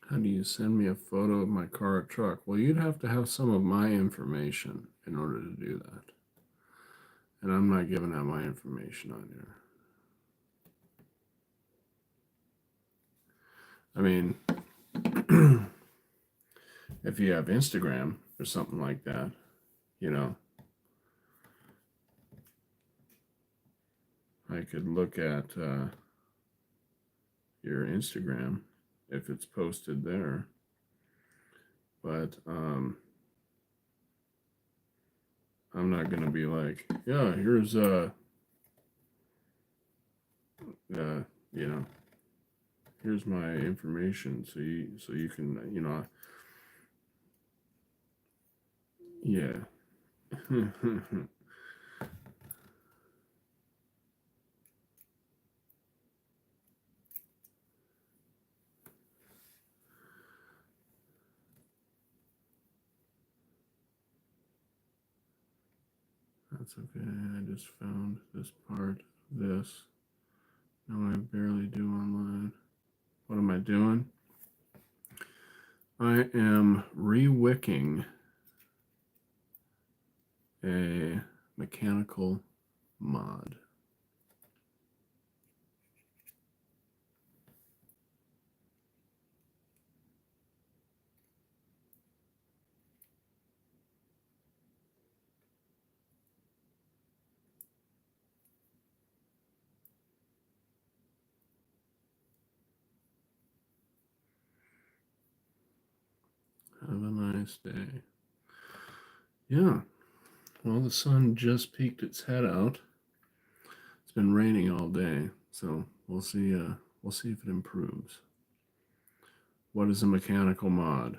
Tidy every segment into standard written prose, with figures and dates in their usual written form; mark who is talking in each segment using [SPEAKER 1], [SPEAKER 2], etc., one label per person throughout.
[SPEAKER 1] How do you send me a photo of my car or truck? Well, you'd have to have some of my information in order to do that. And I'm not giving out my information on here. I mean, if you have Instagram or something like that, you know, I could look at your Instagram if it's posted there. But I'm not gonna be like, yeah, here's you know, here's my information, so you can, yeah. That's okay. I just found this part of this. No, I barely do online. What am I doing? I am re-wicking a mechanical mod. Have a nice day. Yeah. Well, the sun just peeked its head out. It's been raining all day, so we'll see. We'll see if it improves. What is a mechanical mod?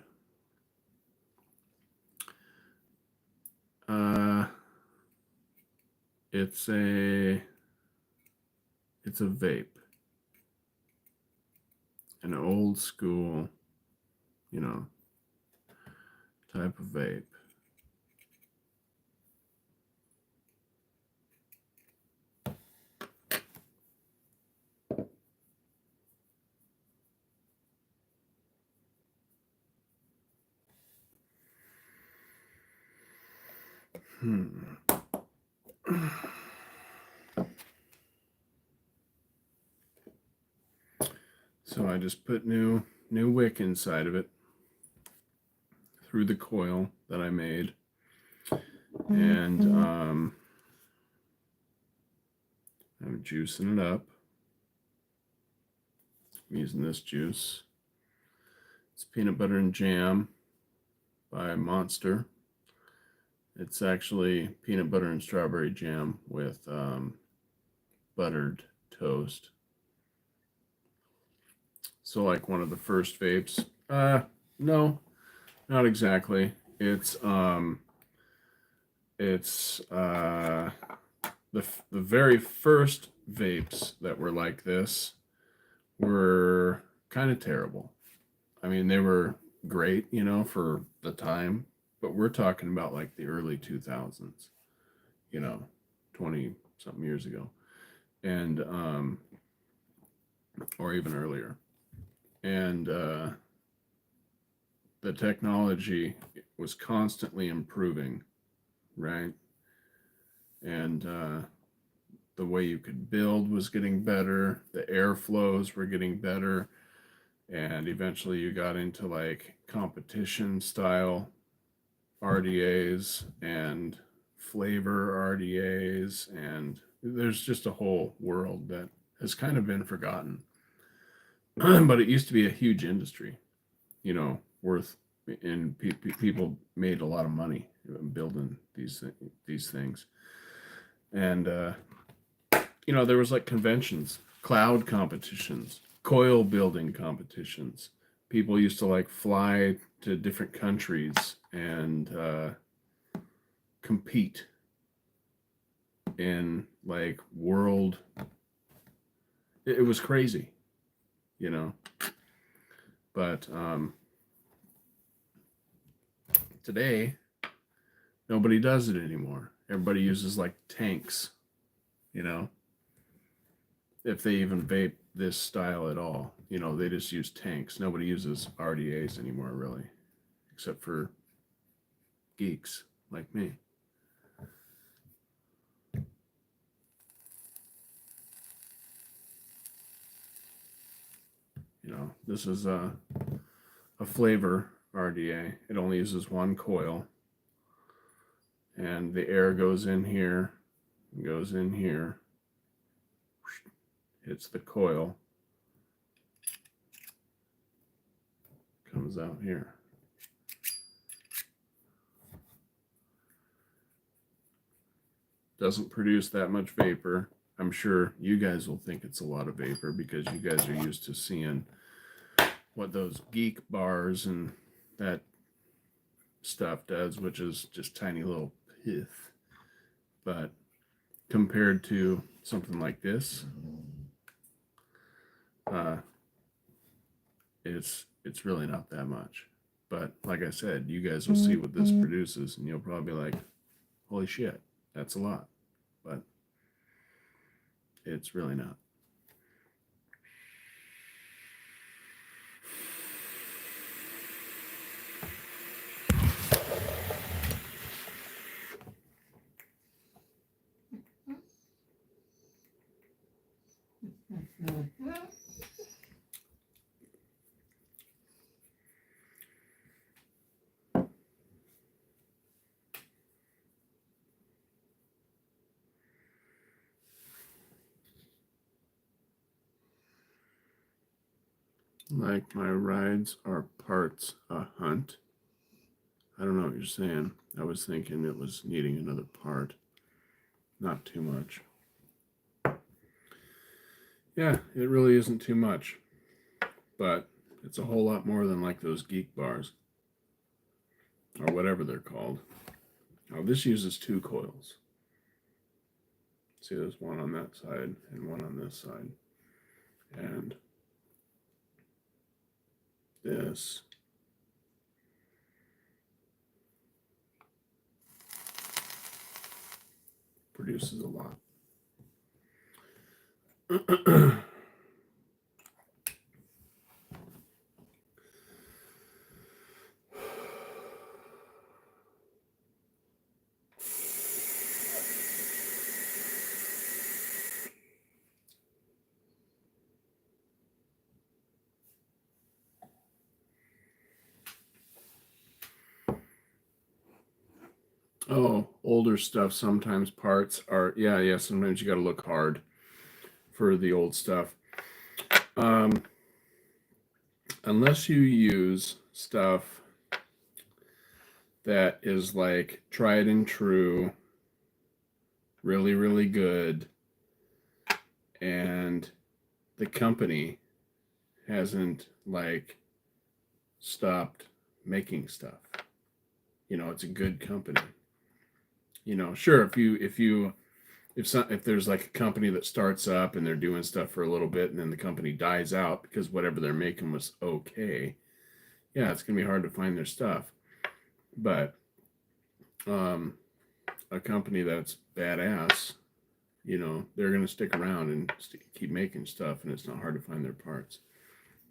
[SPEAKER 1] Uh, it's a vape, an old school, you know, type of vape. So I just put new wick inside of it through the coil that I made, and I'm juicing it up. I'm using this juice. It's peanut butter and jam by Monster. It's actually peanut butter and strawberry jam with buttered toast. So like one of the first vapes. No, not exactly. It's the very first vapes that were like this were kind of terrible. I mean, they were great, for the time, but we're talking about like the early 2000s, 20 something years ago, and or even earlier. And the technology was constantly improving, right? And the way you could build was getting better, the airflows were getting better, and eventually you got into like competition style RDAs and flavor RDAs, and there's just a whole world that has kind of been forgotten. But it used to be a huge industry, worth, and people made a lot of money building these things. And there was like conventions, cloud competitions, coil building competitions. People used to like fly to different countries and compete in like world. It was crazy, but today nobody does it anymore. Everybody uses like tanks, if they even vape this style at all. you know, they just use tanks. Nobody uses RDAs anymore, really, except for geeks like me. You know, this is a flavor RDA. It only uses one coil, and the air goes in here, hits the coil, comes out here. Doesn't produce that much vapor. I'm sure you guys will think it's a lot of vapor because you guys are used to seeing what those geek bars and that stuff does, which is just tiny little pith. But compared to something like this, it's really not that much. But like I said, you guys will see what this produces, and you'll probably be like, holy shit, that's a lot. But it's really not. Like my rides are parts a hunt. I don't know what you're saying. I was thinking it was needing another part. Not too much. Yeah, it really isn't too much. But it's a whole lot more than like those geek bars. Or whatever they're called. Now this uses 2 coils. See, there's one on that side and one on this side. And this produces a lot. Oh, older stuff, sometimes parts are, yeah, sometimes you got to look hard for the old stuff. Unless you use stuff that is like tried and true, really, really good, and the company hasn't like stopped making stuff. You know, it's a good company. You know, sure, if there's like a company that starts up and they're doing stuff for a little bit and then the company dies out because whatever they're making was okay, yeah, it's gonna be hard to find their stuff. But a company that's badass, you know, they're gonna stick around and keep making stuff, and it's not hard to find their parts.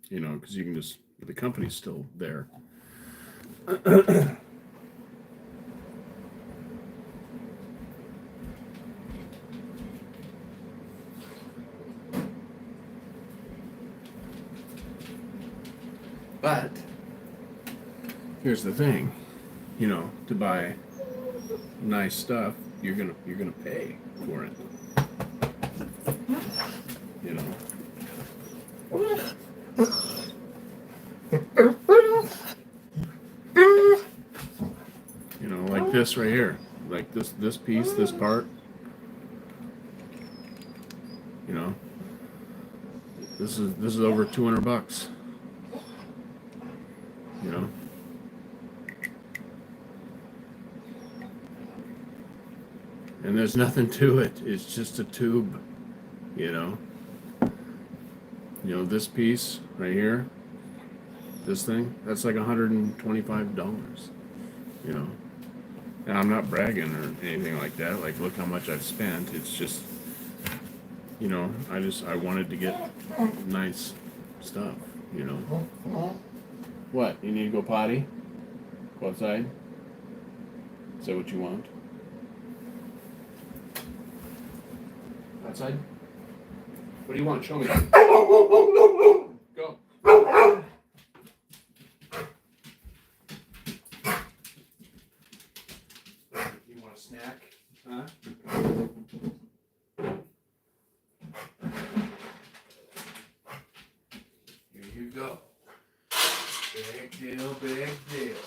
[SPEAKER 1] You know, because you can just, the company's still there. But here's the thing, you know, to buy nice stuff, you're gonna pay for it. You know. You know, like this right here, like this piece, this part. You know, this is over $200. You know. And there's nothing to it. It's just a tube, you know. You know, this piece right here, this thing, that's like $125, you know. And I'm not bragging or anything like that. Like, look how much I've spent. It's just, you know, I wanted to get nice stuff, you know. What? You need to go potty? Go outside? Is that what you want? Outside? What do you want? Show me. Go. You want a snack? Huh? Here you go. Big deal, big deal.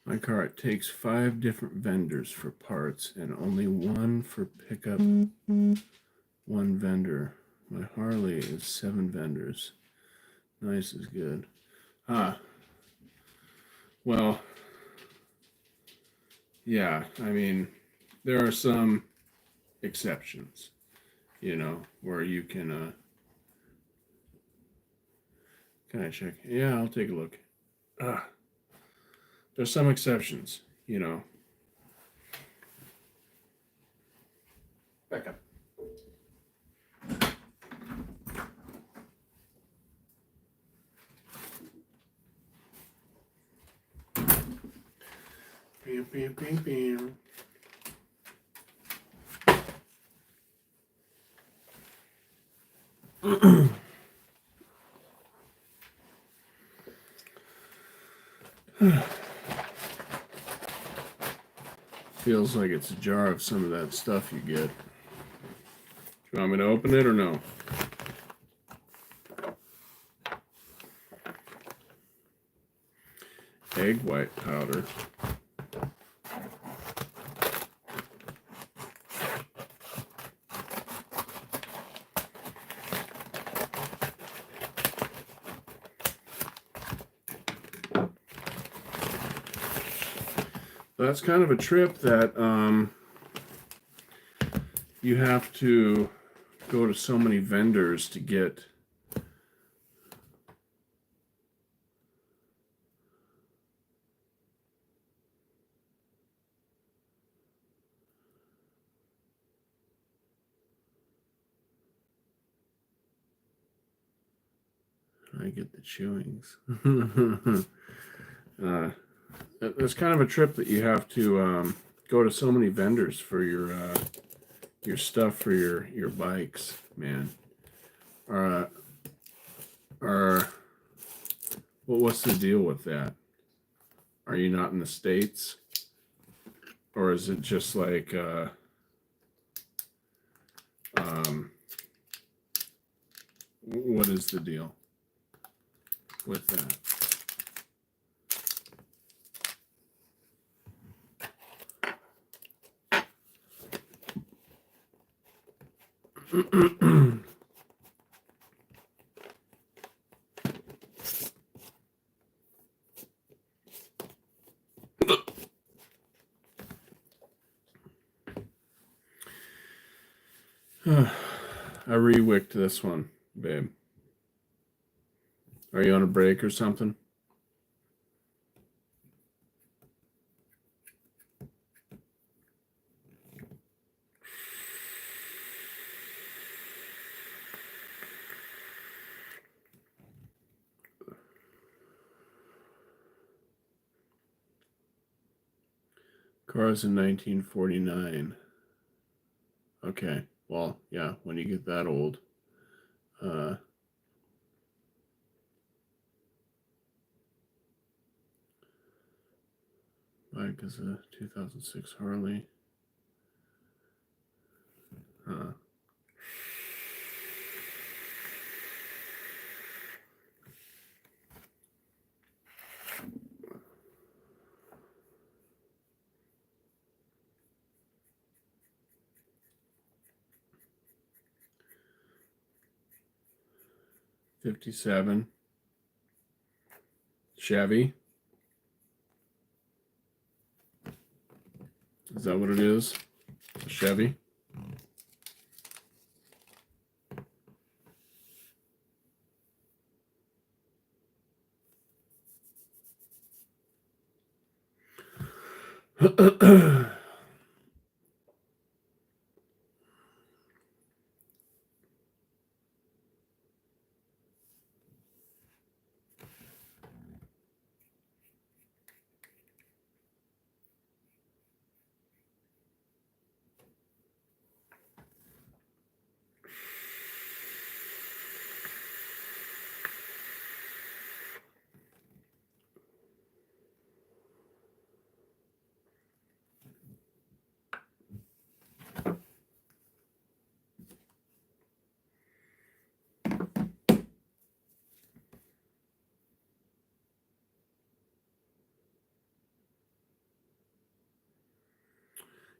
[SPEAKER 1] My car, it takes 5 different vendors for parts and only one for pickup. One vendor. My Harley is 7 vendors. Nice is good. Well, yeah, I mean, there are some exceptions, you know, where you can I check? Yeah, I'll take a look. There's some exceptions, you know. Back up. Bam, bam, bam, bam. Feels like it's a jar of some of that stuff you get. Do you want me to open it or no? Egg white powder. That's kind of a trip that you have to go to so many vendors to get. I get the chewings. It's kind of a trip that you have to go to so many vendors for your stuff for your bikes, man. What's the deal with that? Are you not in the States, or is it just like what is the deal with that? I re-wicked this one, babe. Are you on a break or something? Cars in 1949. Okay, well, yeah, when you get that old. Bike is a 2006 Harley. 57 Chevy. that what it is? A Chevy?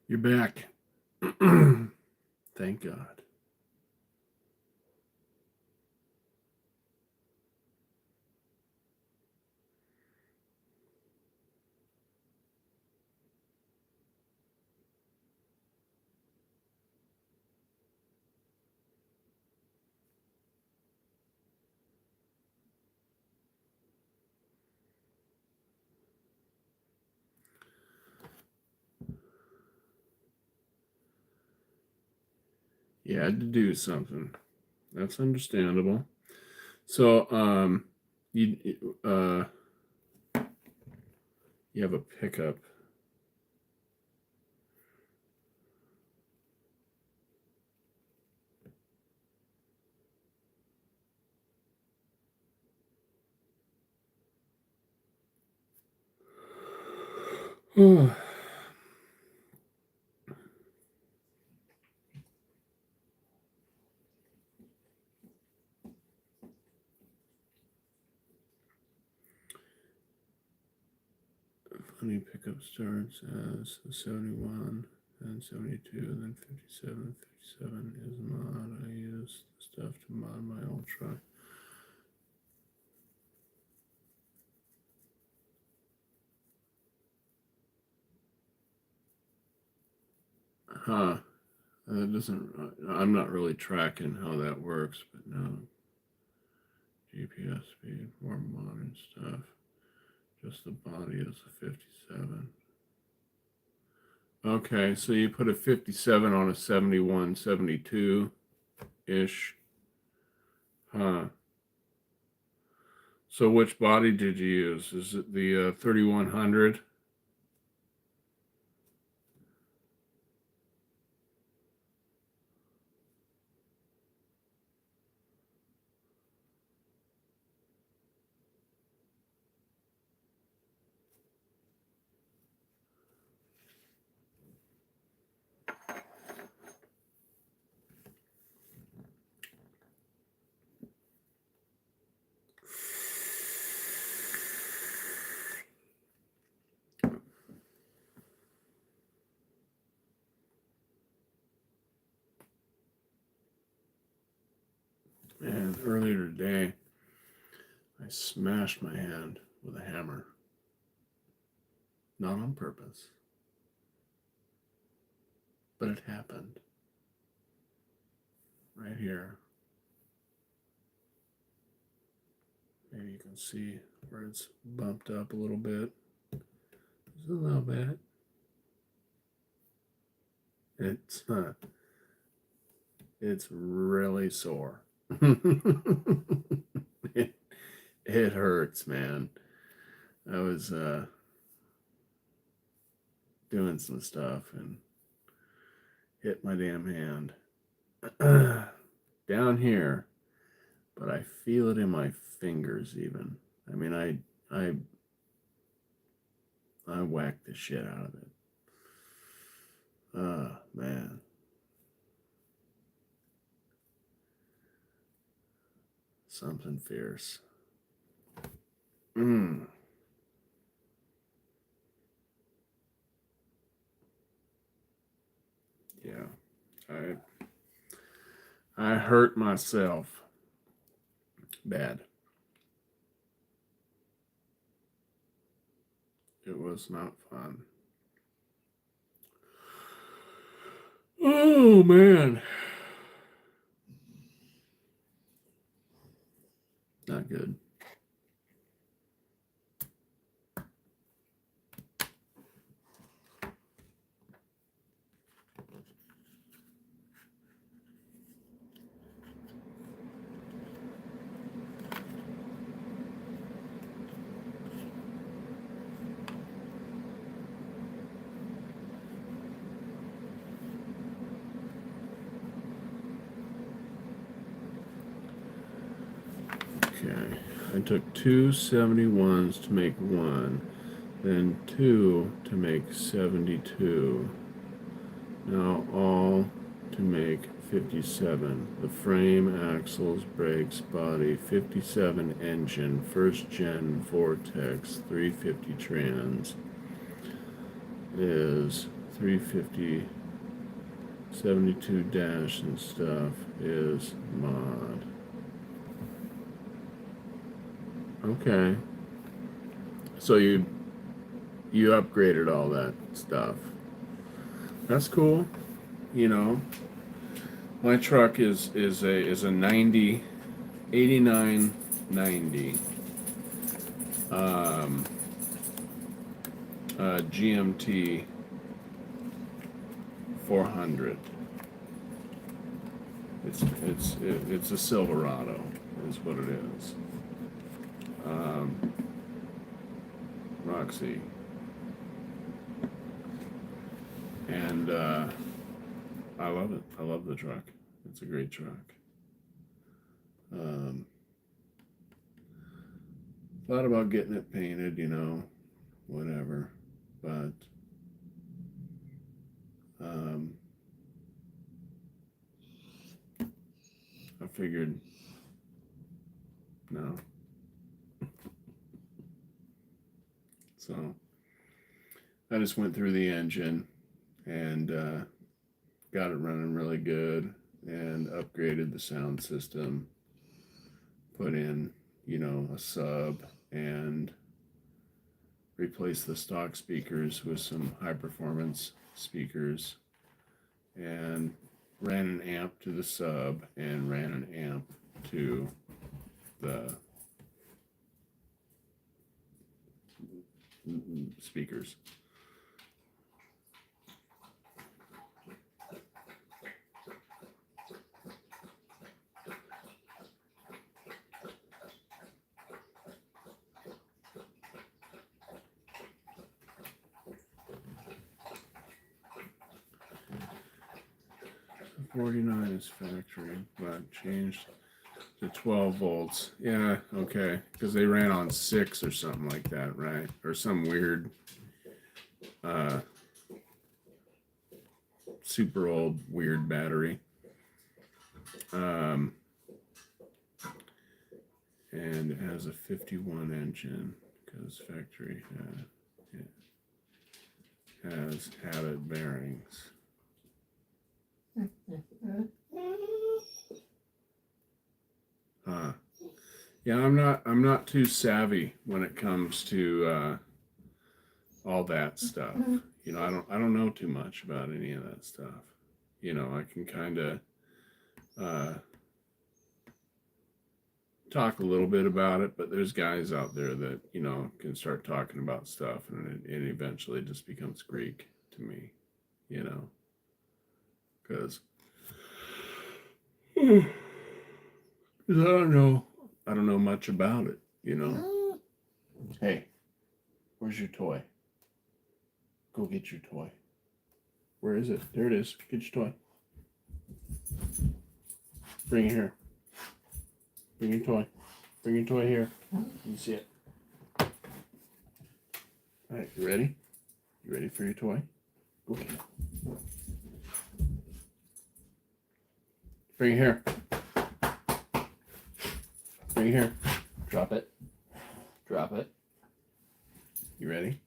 [SPEAKER 1] You're back. Thank God. You had to do something. That's understandable. So, you you have a pickup. Funny pickup starts as 71, then 72, then 57. 57 is mod. I use the stuff to mod my old truck. Huh. That doesn't, I'm not really tracking how that works, but no. GPS speed, more modern stuff. Just the body is a 57. Okay, so you put a 57 on a 71, 72-ish. Huh. So which body did you use? Is it the 3100? And earlier today, I smashed my hand with a hammer. Not on purpose, but it happened. Right here. Maybe you can see where it's bumped up a little bit. Just a little bit. It's really sore. it, it hurts, man. I was doing some stuff and hit my damn hand down here, but I feel it in my fingers even. I mean, I whacked the shit out of it. Oh, man. Something fierce. Yeah. I hurt myself bad. It was not fun. Oh man, not good. Okay, I took two 71s to make one, then two to make 72. Now all to make 57. The frame, axles, brakes, body, 57 engine, first gen Vortex, 350 trans is 350, 72 dash and stuff is mod. Okay. So you upgraded all that stuff. That's cool. You know, my truck is a 90 89 90 GMT 400. It's a Silverado is what it is. Roxy. And I love it. I love the truck. It's a great truck. Thought about getting it painted, you know, whatever. But I figured no. So I just went through the engine and got it running really good and upgraded the sound system, put in, you know, a sub and replaced the stock speakers with some high performance speakers and ran an amp to the sub and ran an amp to the speakers. $49 is factory, but changed to 12 volts. Yeah, okay, because they ran on 6 or something like that, right? Or some weird, super old weird battery. And it has a 51 engine because factory has habit bearings. Yeah, I'm not too savvy when it comes to all that stuff. You know, I don't know too much about any of that stuff. You know, I can kind of talk a little bit about it, but there's guys out there that, you know, can start talking about stuff and it eventually just becomes Greek to me, you know, because I don't know much about it, you know. Hey, where's your toy? Go get your toy. Where is it? There it is. Get your toy. Bring it here. Bring your toy. Bring your toy here. You see it. All right, you ready? You ready for your toy? Go get it. Bring it here. Bring it here. Drop it. Drop it. You ready?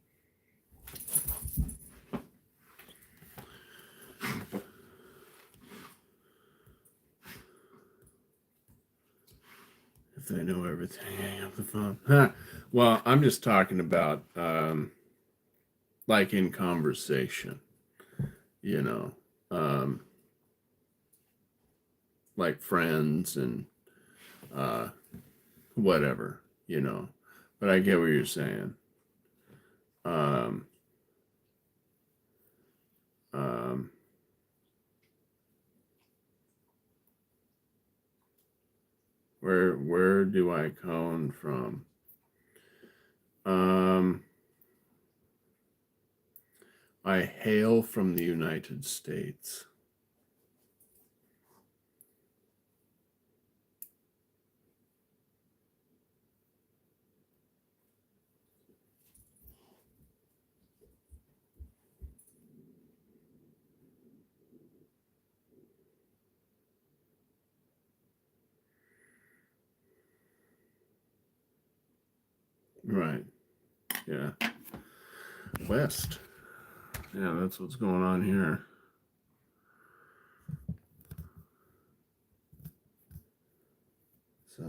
[SPEAKER 1] If they know everything, hang up the phone. Huh. Well, I'm just talking about like in conversation, you know. like Friends and whatever, you know. But I get what you're saying. Um, um, where do I come from? Um, I hail from the United States. Right. Yeah. West. Yeah, that's what's going on here. So.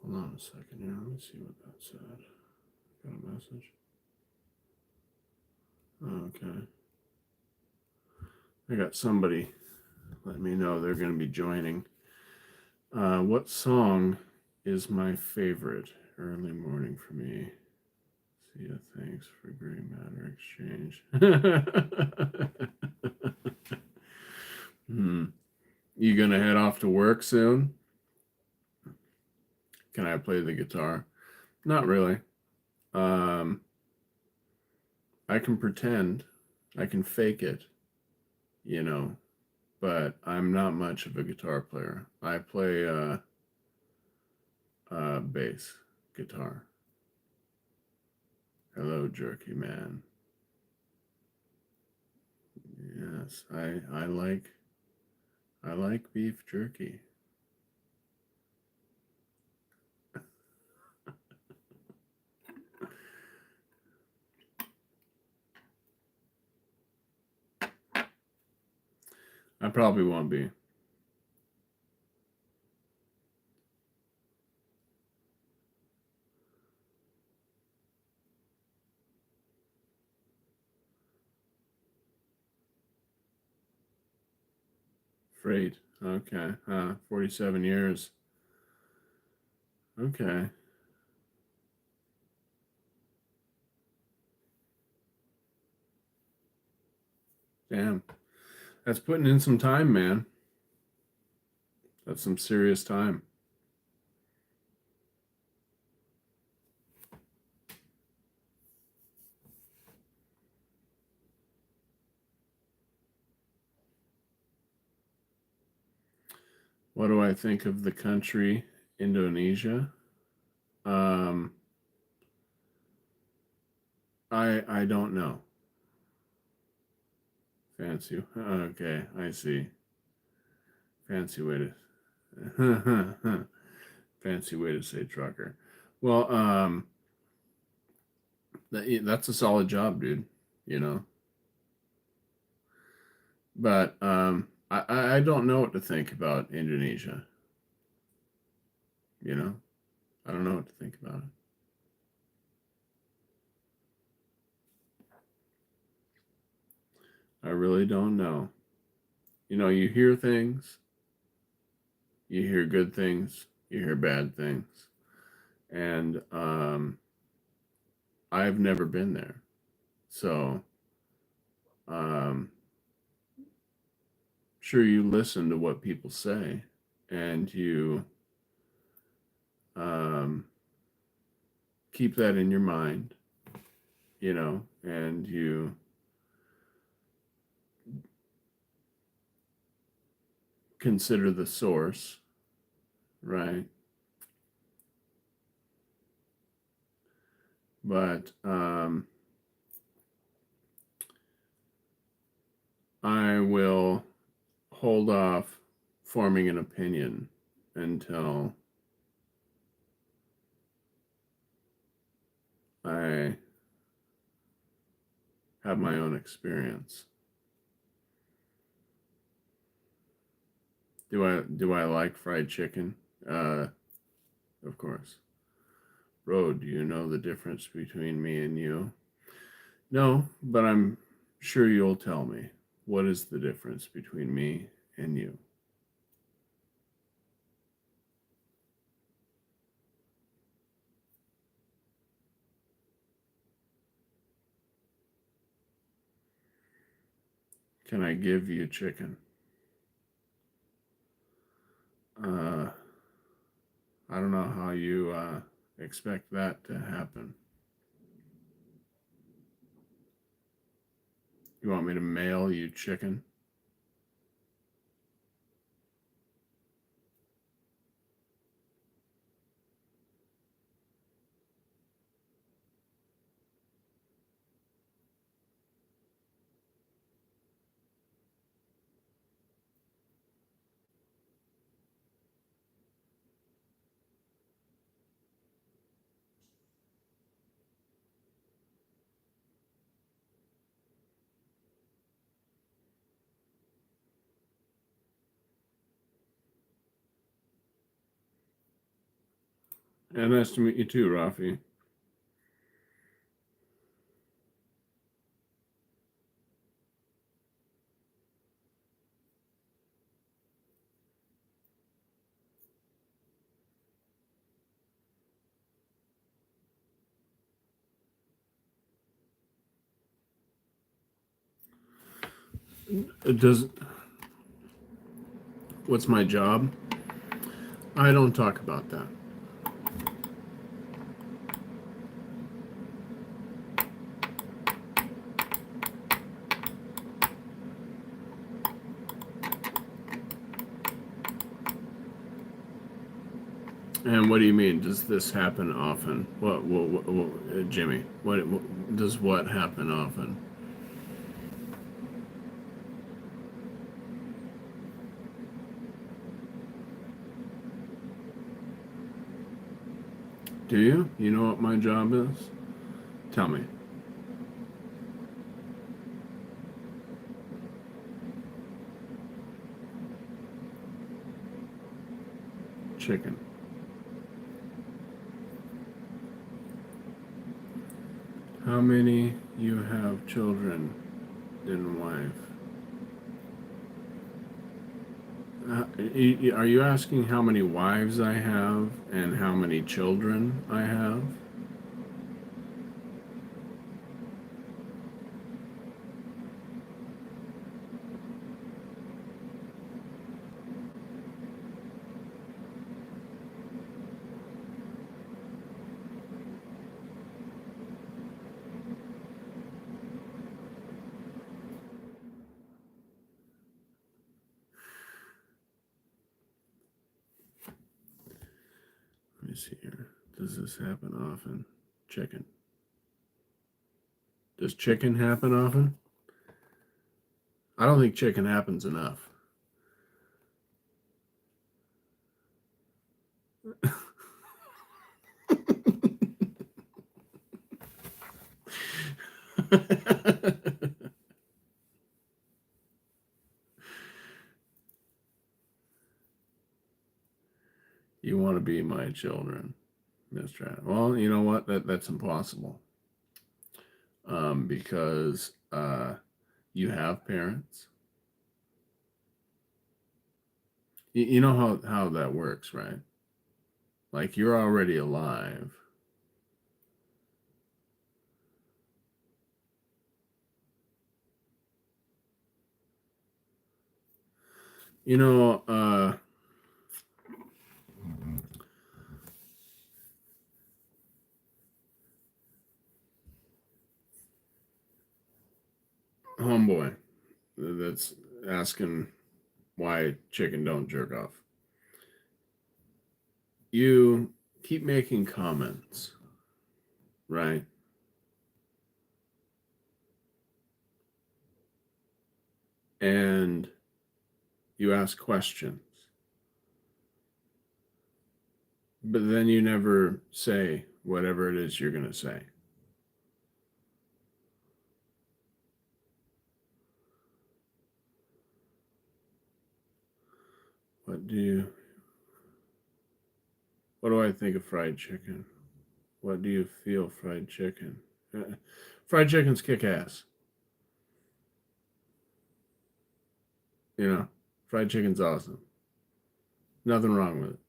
[SPEAKER 1] Hold on a second here. Let me see what that said. Got a message. Okay. I got somebody let me know they're going to be joining. What song is my favorite? Early morning for me. See ya, thanks for gray matter exchange. You gonna head off to work soon? Can I play the guitar? Not really. Um, I can pretend. I can fake it, you know, but I'm not much of a guitar player. I play bass guitar. Hello, jerky man. Yes, I like beef jerky. I probably won't be. Freight. Okay. 47 years. Okay. Damn. That's putting in some time, man. That's some serious time. What do I think of the country Indonesia? Um, I don't know. Fancy. Okay, I see. Fancy way to fancy way to say trucker. Well, that's a solid job, dude. You know, but I don't know what to think about Indonesia. You know, I don't know what to think about it. I really don't know. You know, you hear things, you hear good things, you hear bad things, and I've never been there, so um, sure you listen to what people say, and you um, keep that in your mind, you know, and you consider the source, right? But I will hold off forming an opinion until I have my own experience. Do I like fried chicken? Of course. Bro, do you know the difference between me and you? No, but I'm sure you'll tell me. What is the difference between me and you? Can I give you chicken? Uh, I don't know how you expect that to happen. You want me to mail you chicken? And nice to meet you too, Rafi. It does. What's my job? I don't talk about that. And what do you mean? Does this happen often? What Jimmy? What does what happen often? Do you? You know what my job is? Tell me. Chicken. How many you have children and wife? Are you asking how many wives I have and how many children I have? Let me see here. Does this happen often? Chicken. Does chicken happen often? I don't think chicken happens enough. You want to be my children, Mr. Adam. Well, you know what? That's impossible. Because you have parents. You know how that works, right? Like you're already alive. You know, homeboy that's asking why chicken don't jerk off. You keep making comments, right? And you ask questions, but then you never say whatever it is you're going to say. What do I think of fried chicken? What do you feel fried chicken? Fried chicken's kick ass. You know, fried chicken's awesome. Nothing wrong with it.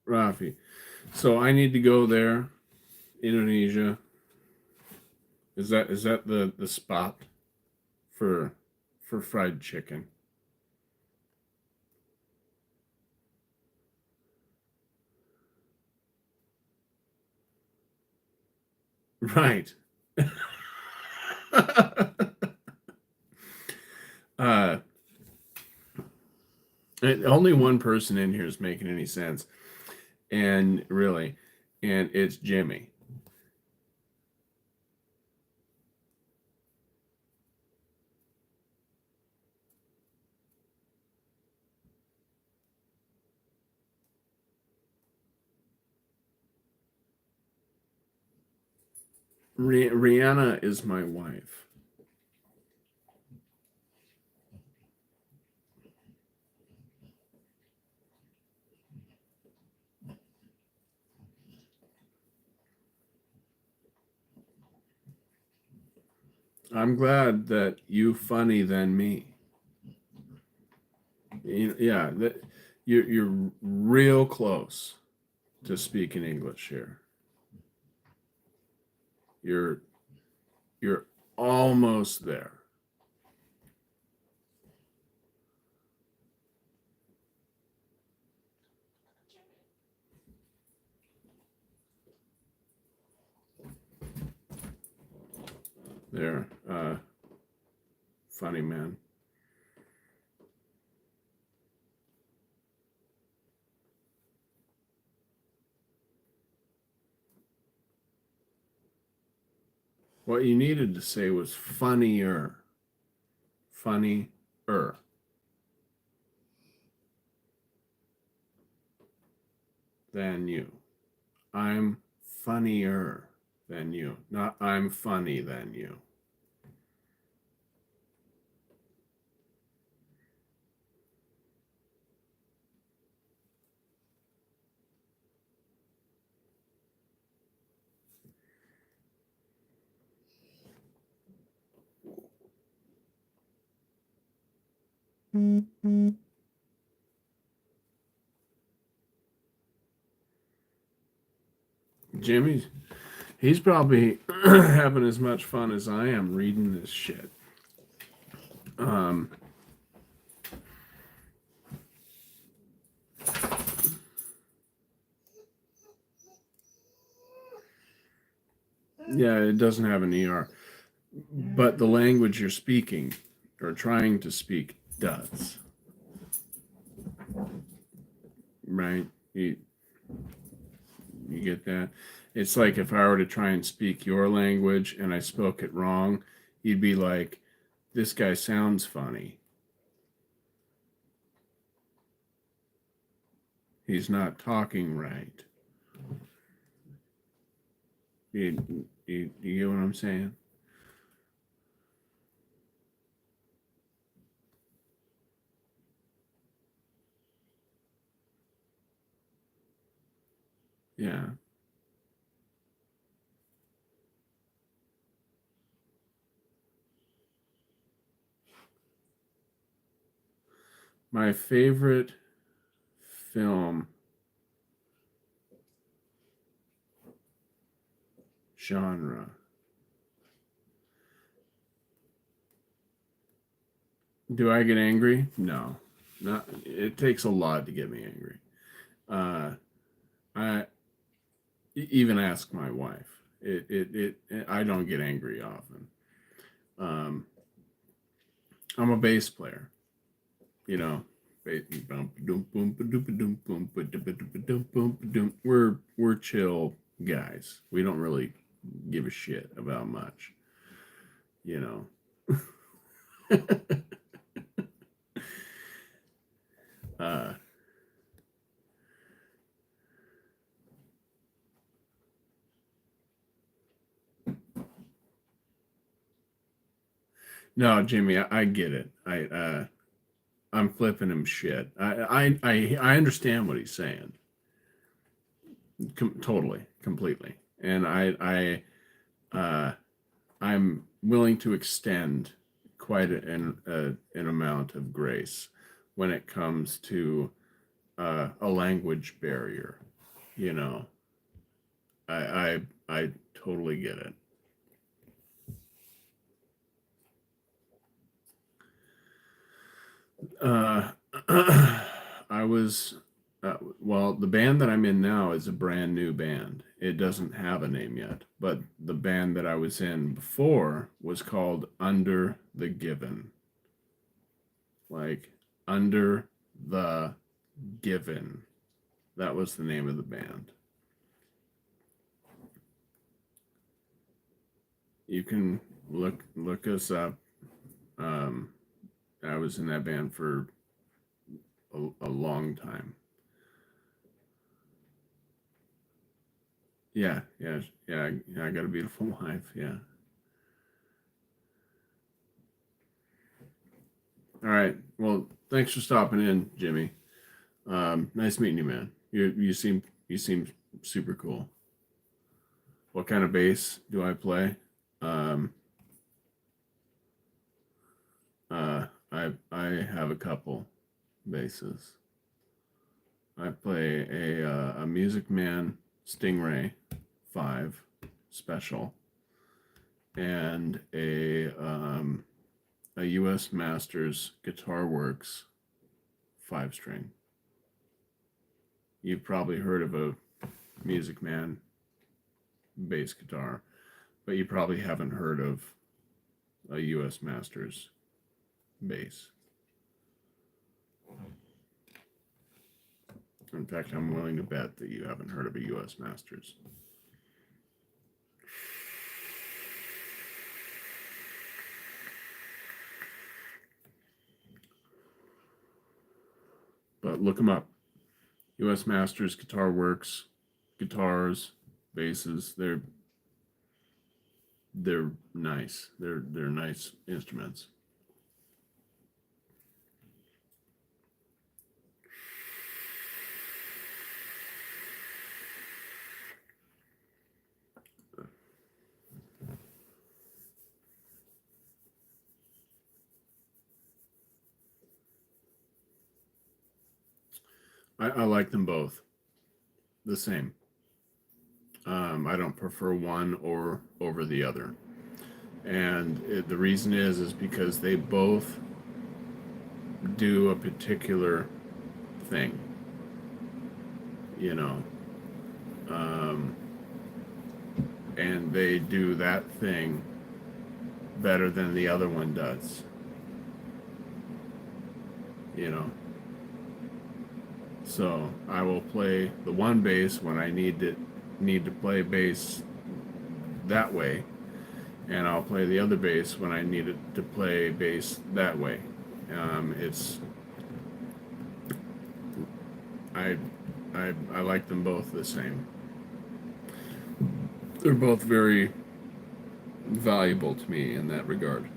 [SPEAKER 1] Rafi. So I need to go there, Indonesia. Is that the spot for fried chicken? Right. uh, only one person in here is making any sense, and really, and it's Jimmy. Rihanna is my wife. I'm glad that you funny than me. Yeah, that you're real close to speaking English here. You're you're almost there. There, funny man. What you needed to say was funnier, funnier than you. I'm funnier than you, not I'm funny than you. Jimmy's he's probably having as much fun as I am reading this shit. Um, yeah, it doesn't have an ER, but the language you're speaking or trying to speak does. Right? You get that? It's like if I were to try and speak your language and I spoke it wrong, you'd be like, this guy sounds funny. He's not talking right. You get what I'm saying? Yeah. My favorite film genre. Do I get angry? No. Not it takes a lot to get me angry. Uh I even ask my wife. I don't get angry often. Um I'm a bass player, you know. We're chill guys. We don't really give a shit about much, you know. uh, no, Jimmy, I get it. I'm flipping him shit. I understand what he's saying. Totally, completely. And I'm willing to extend quite an amount of grace when it comes to a language barrier. You know, I totally get it. Uh, I was well, the band that I'm in now is a brand new band. It doesn't have a name yet, but the band that I was in before was called Under the Given. Like Under the Given. That was the name of the band. You can look us up. Um, I was in that band for a long time. Yeah, yeah, yeah. I got a beautiful wife. Yeah. All right. Well, thanks for stopping in, Jimmy. Nice meeting you, man. You seem super cool. What kind of bass do I play? Um, I have a couple basses. I play a Music Man Stingray 5 special and a U.S. Masters Guitar Works 5-string. You've probably heard of a Music Man bass guitar, but you probably haven't heard of a U.S. Masters bass. In fact, I'm willing to bet that you haven't heard of a U.S. Masters. But look them up. U.S. Masters Guitar Works, guitars, basses. They're nice. They're nice instruments. I like them both the same. I don't prefer one or over the other, and the reason is because they both do a particular thing. You know, um, and they do that thing better than the other one does. You know, so I will play the one bass when I need to play bass that way, and I'll play the other bass when I need it to play bass that way. It's I, I like them both the same. They're both very valuable to me in that regard.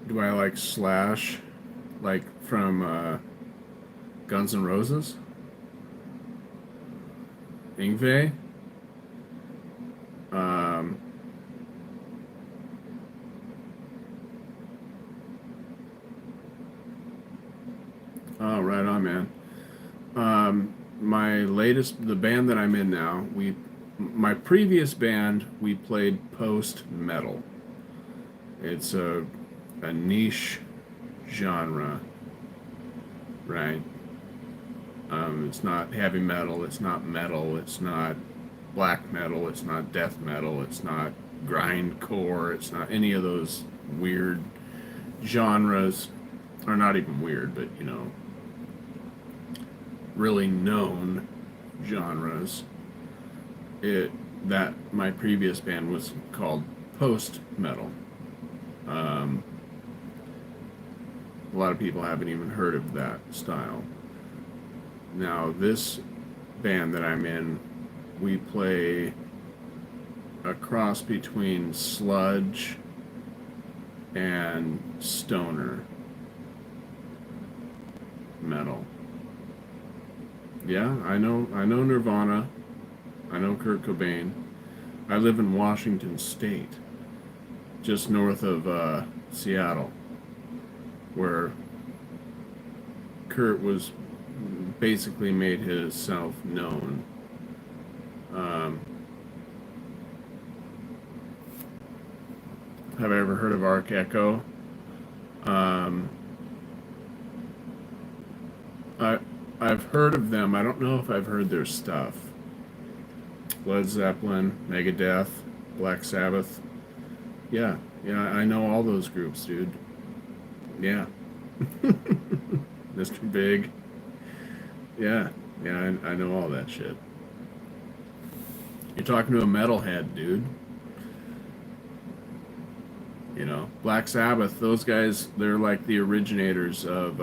[SPEAKER 1] Do I like Slash, like from Guns N' Roses? Ingve? Um, oh, right on, man. My latest, the band that I'm in now, my previous band, we played post metal. It's a niche genre, right? It's not heavy metal, it's not metal, it's not black metal, it's not death metal, it's not grindcore, it's not any of those weird genres, or not even weird, but really known genres. It that my previous band was called post metal. Um, a lot of people haven't even heard of that style. Now this band that I'm in, we play a cross between sludge and stoner metal. Yeah, I know Nirvana. I know Kurt Cobain. I live in Washington State, just north of Seattle, where Kurt was basically made himself known. Um, have I ever heard of Arc Echo? Um, I I've heard of them. I don't know if I've heard their stuff. Led Zeppelin, Megadeth, Black Sabbath. Yeah, yeah, I know all those groups, dude. Yeah. Mr. Big. Yeah, yeah, I know all that shit. You're talking to a metalhead, dude. You know, Black Sabbath, those guys, they're like the originators of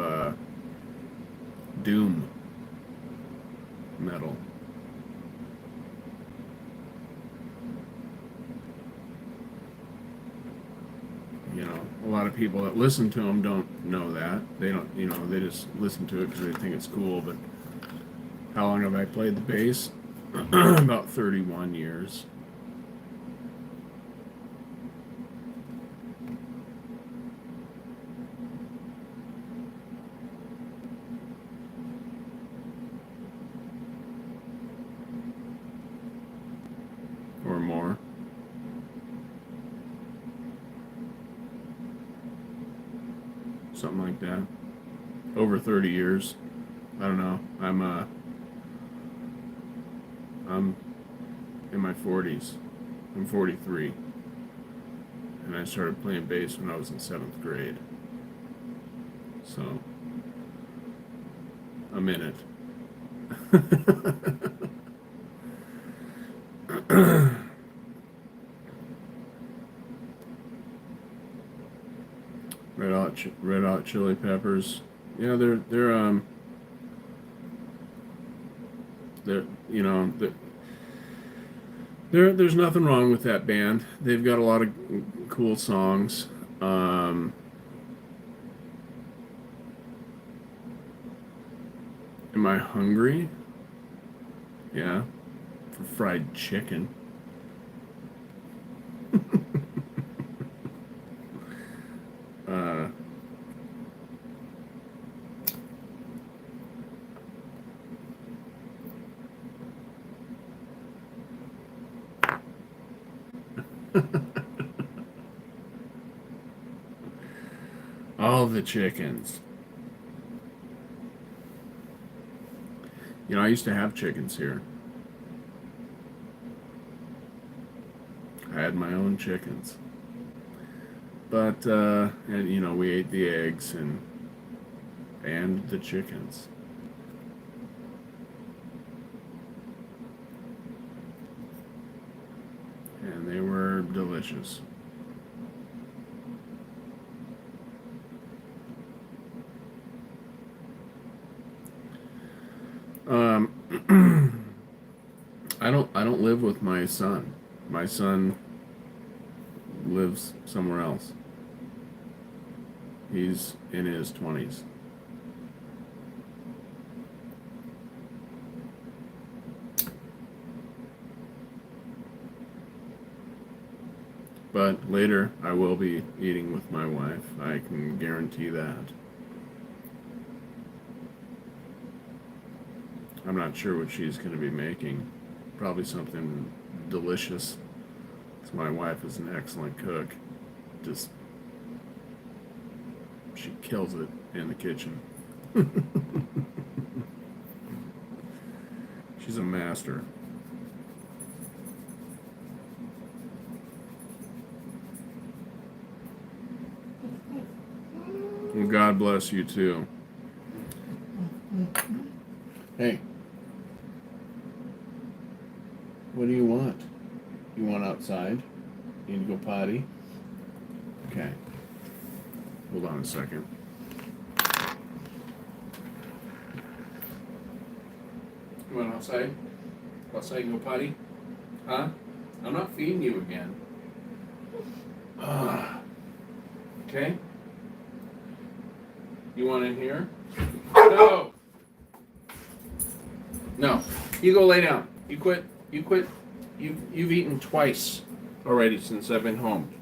[SPEAKER 1] doom metal. You know, a lot of people that listen to them don't know that. They don't, you know, they just listen to it because they think it's cool. But how long have I played the bass? About 31 years. Or more. Something like that. Over 30 years. I don't know. I'm in my 40s. I'm 43. And I started playing bass when I was in 7th grade. So I'm in it. Red Hot Chili Peppers. Yeah, they're you know there's nothing wrong with that band. They've got a lot of cool songs. Am I hungry? Yeah, for fried chicken. uh, all the chickens. You know, I used to have chickens here. I had my own chickens. But and you know, we ate the eggs and the chickens. And they were delicious. Um, I don't live with my son. My son lives somewhere else. He's in his 20s. But later I will be eating with my wife. I can guarantee that. I'm not sure what she's going to be making. Probably something delicious. My wife is an excellent cook. Just, she kills it in the kitchen. She's a master. Well, God bless you too. Hey, what do you want? You want outside? You need to go potty? Okay. Hold on a second. You want outside? Outside and go potty? Huh? I'm not feeding you again. Okay? You want in here? No! No. You go lay down. You quit. You quit. You've eaten twice already since I've been home.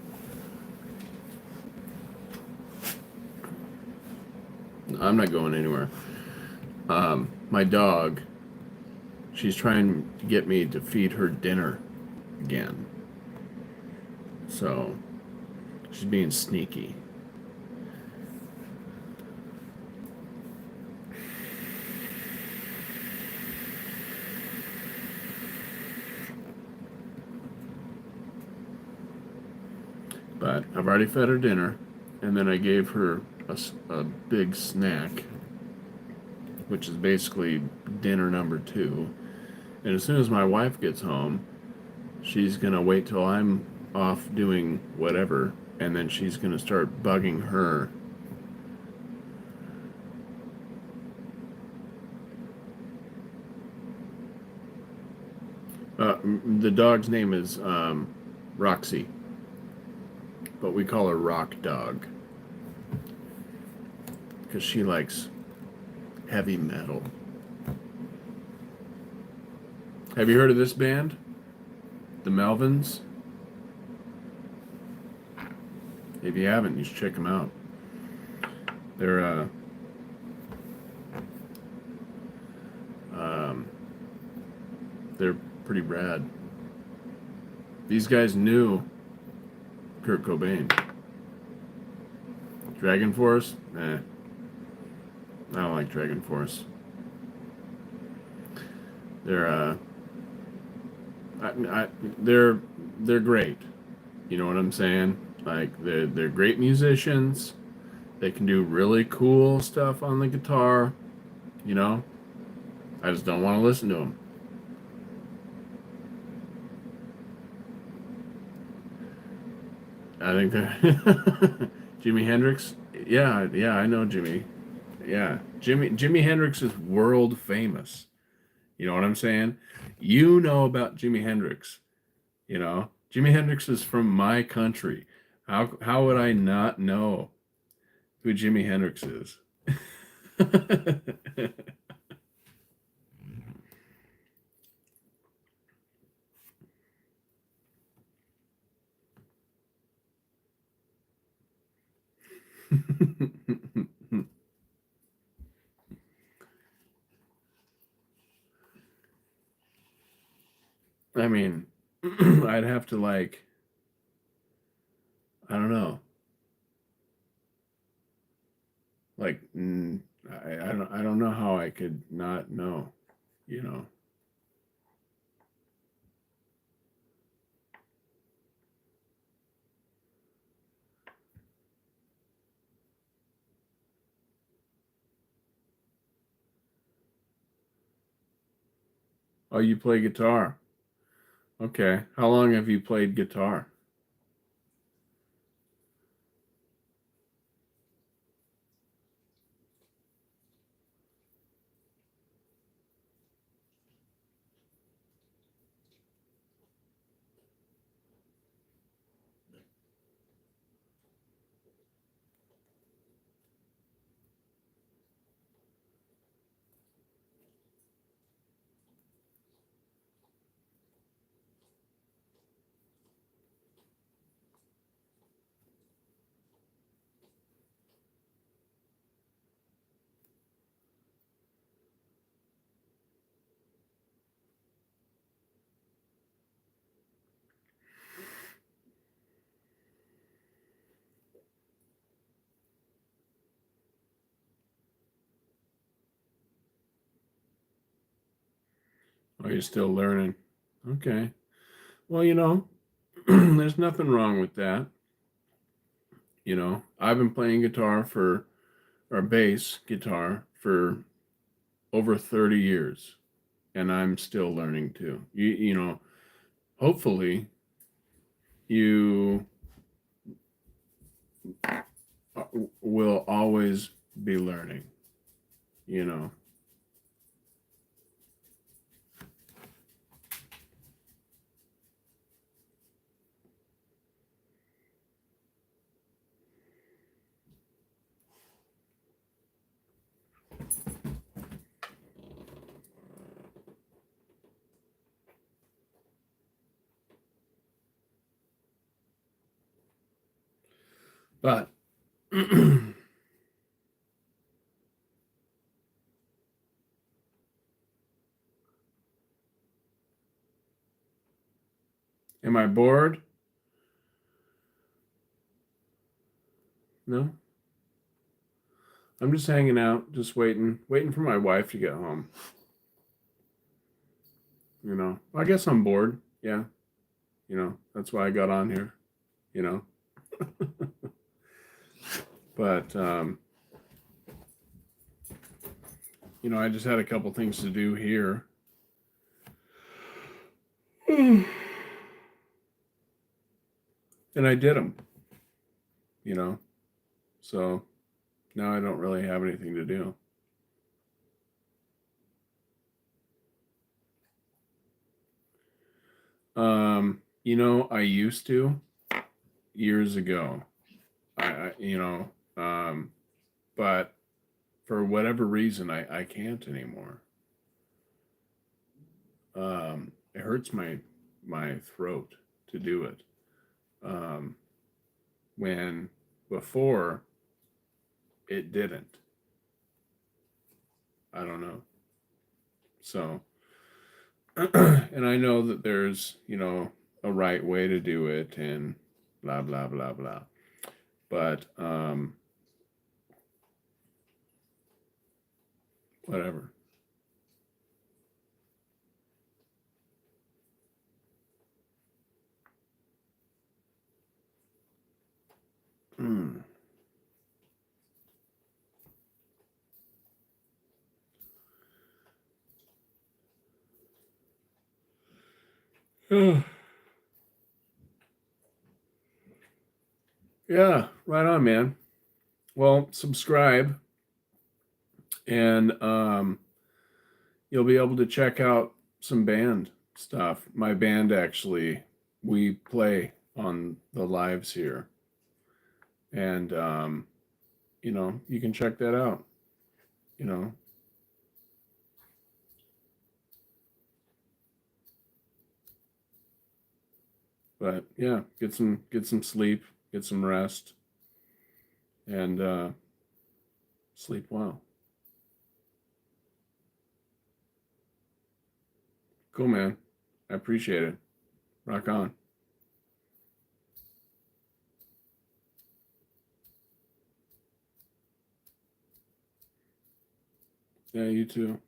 [SPEAKER 1] I'm not going anywhere. My dog, she's trying to get me to feed her dinner again. So, she's being sneaky. But I've already fed her dinner, and then I gave her a big snack, which is basically dinner number 2. And as soon as my wife gets home, she's going to wait till I'm off doing whatever, and then she's going to start bugging her. The dog's name is Roxy, but we call her Rock Dog because she likes heavy metal. Have you heard of this band? The Melvins? If you haven't, you should check them out. They're they're pretty rad. These guys knew Kurt Cobain. Dragon Force? I don't like Dragon Force. They're they're great. You know what I'm saying? Like they're great musicians. They can do really cool stuff on the guitar. You know, I just don't want to listen to them. I think they're Jimi Hendrix. Yeah, I know Jimi. Yeah, Jimi Hendrix is world famous. You know what I'm saying? You know about Jimi Hendrix. You know, Jimi Hendrix is from my country. How would I not know who Jimi Hendrix is? I mean, I'd have to like, I don't know, like, I don't know how I could not know, you know. Oh, you play guitar. Okay. How long have you played guitar? Oh, you're still learning. Okay. Well, you know, there's nothing wrong with that. You know, I've been playing guitar for, or bass guitar for over 30 years, and I'm still learning too. You know, hopefully you will always be learning, you know. But am I bored? No. I'm just hanging out, just waiting for my wife to get home. You know, I guess I'm bored. Yeah. You know, that's why I got on here, you know. But, you know, I just had a couple things to do here. And I did them, you know. So now I don't really have anything to do. You know, I used to years ago. You know, but for whatever reason, I can't anymore. It hurts my throat to do it. When before it didn't. I don't know. So, and I know that there's, you know, a right way to do it and blah, blah, blah, blah. But, whatever. Mm. Yeah, right on, man. Well, subscribe and you'll be able to check out some band stuff. My band actually, we play on the lives here. And you know, you can check that out, you know. But yeah, get some sleep, get some rest, and sleep well. Cool, man. I appreciate it. Rock on. Yeah, you too.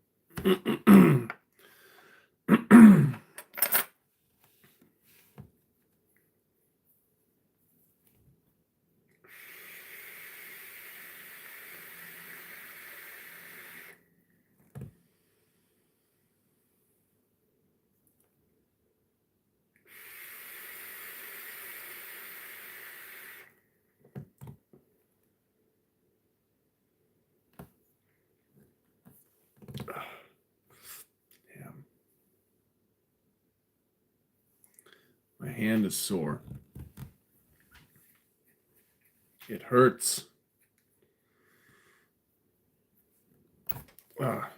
[SPEAKER 1] Damn. My hand is sore. It hurts. Ah.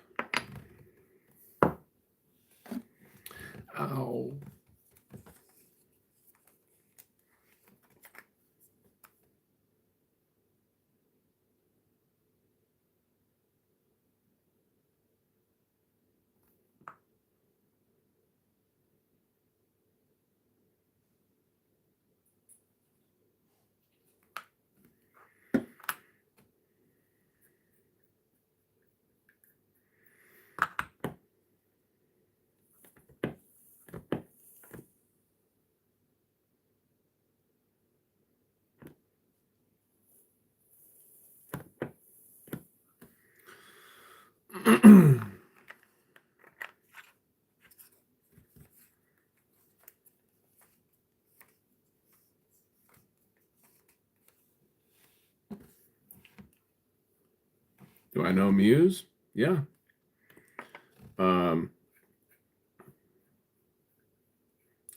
[SPEAKER 1] Ow. Do I know Muse? Yeah. Um,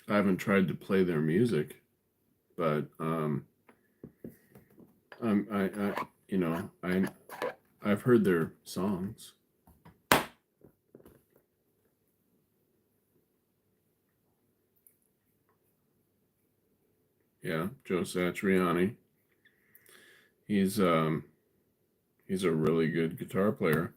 [SPEAKER 1] I haven't tried to play their music, but you know, I've heard their songs. Yeah, Joe Satriani. He's um, he's a really good guitar player.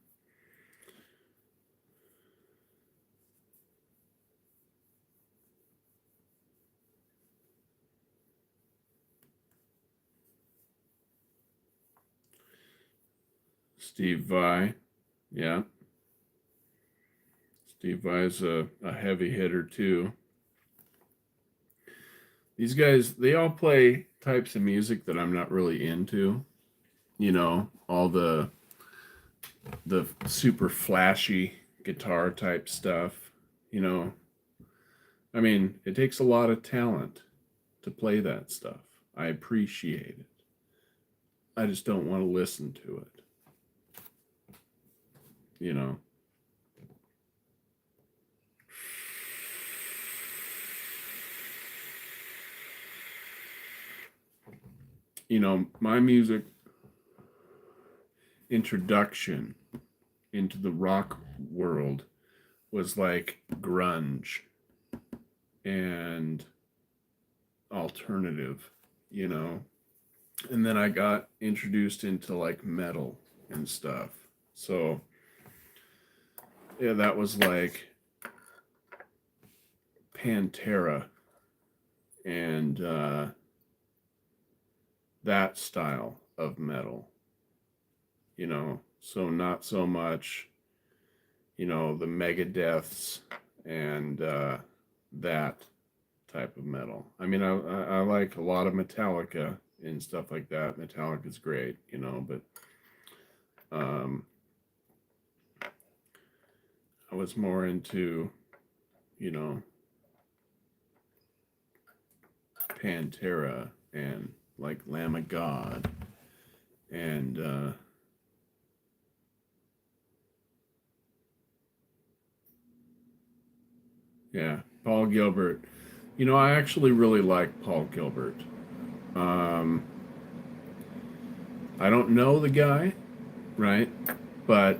[SPEAKER 1] Steve Vai. Yeah, Steve Vai's a heavy hitter too. These guys, they all play types of music that I'm not really into. You know, all the super flashy guitar type stuff. You know, I mean, it takes a lot of talent to play that stuff. I appreciate it. I just don't want to listen to it. You know. You know, my music introduction into the rock world was like grunge and alternative, you know. And then I got introduced into like metal and stuff. So, yeah, that was like Pantera and that style of metal, you know. So, not so much, you know, the Megadeths and that type of metal. I mean, I like a lot of Metallica and stuff like that. Metallica's great, you know, but um, I was more into, you know, Pantera and like Lamb of God and yeah, Paul Gilbert. You know, I actually really like Paul Gilbert. Um, I don't know the guy, right? But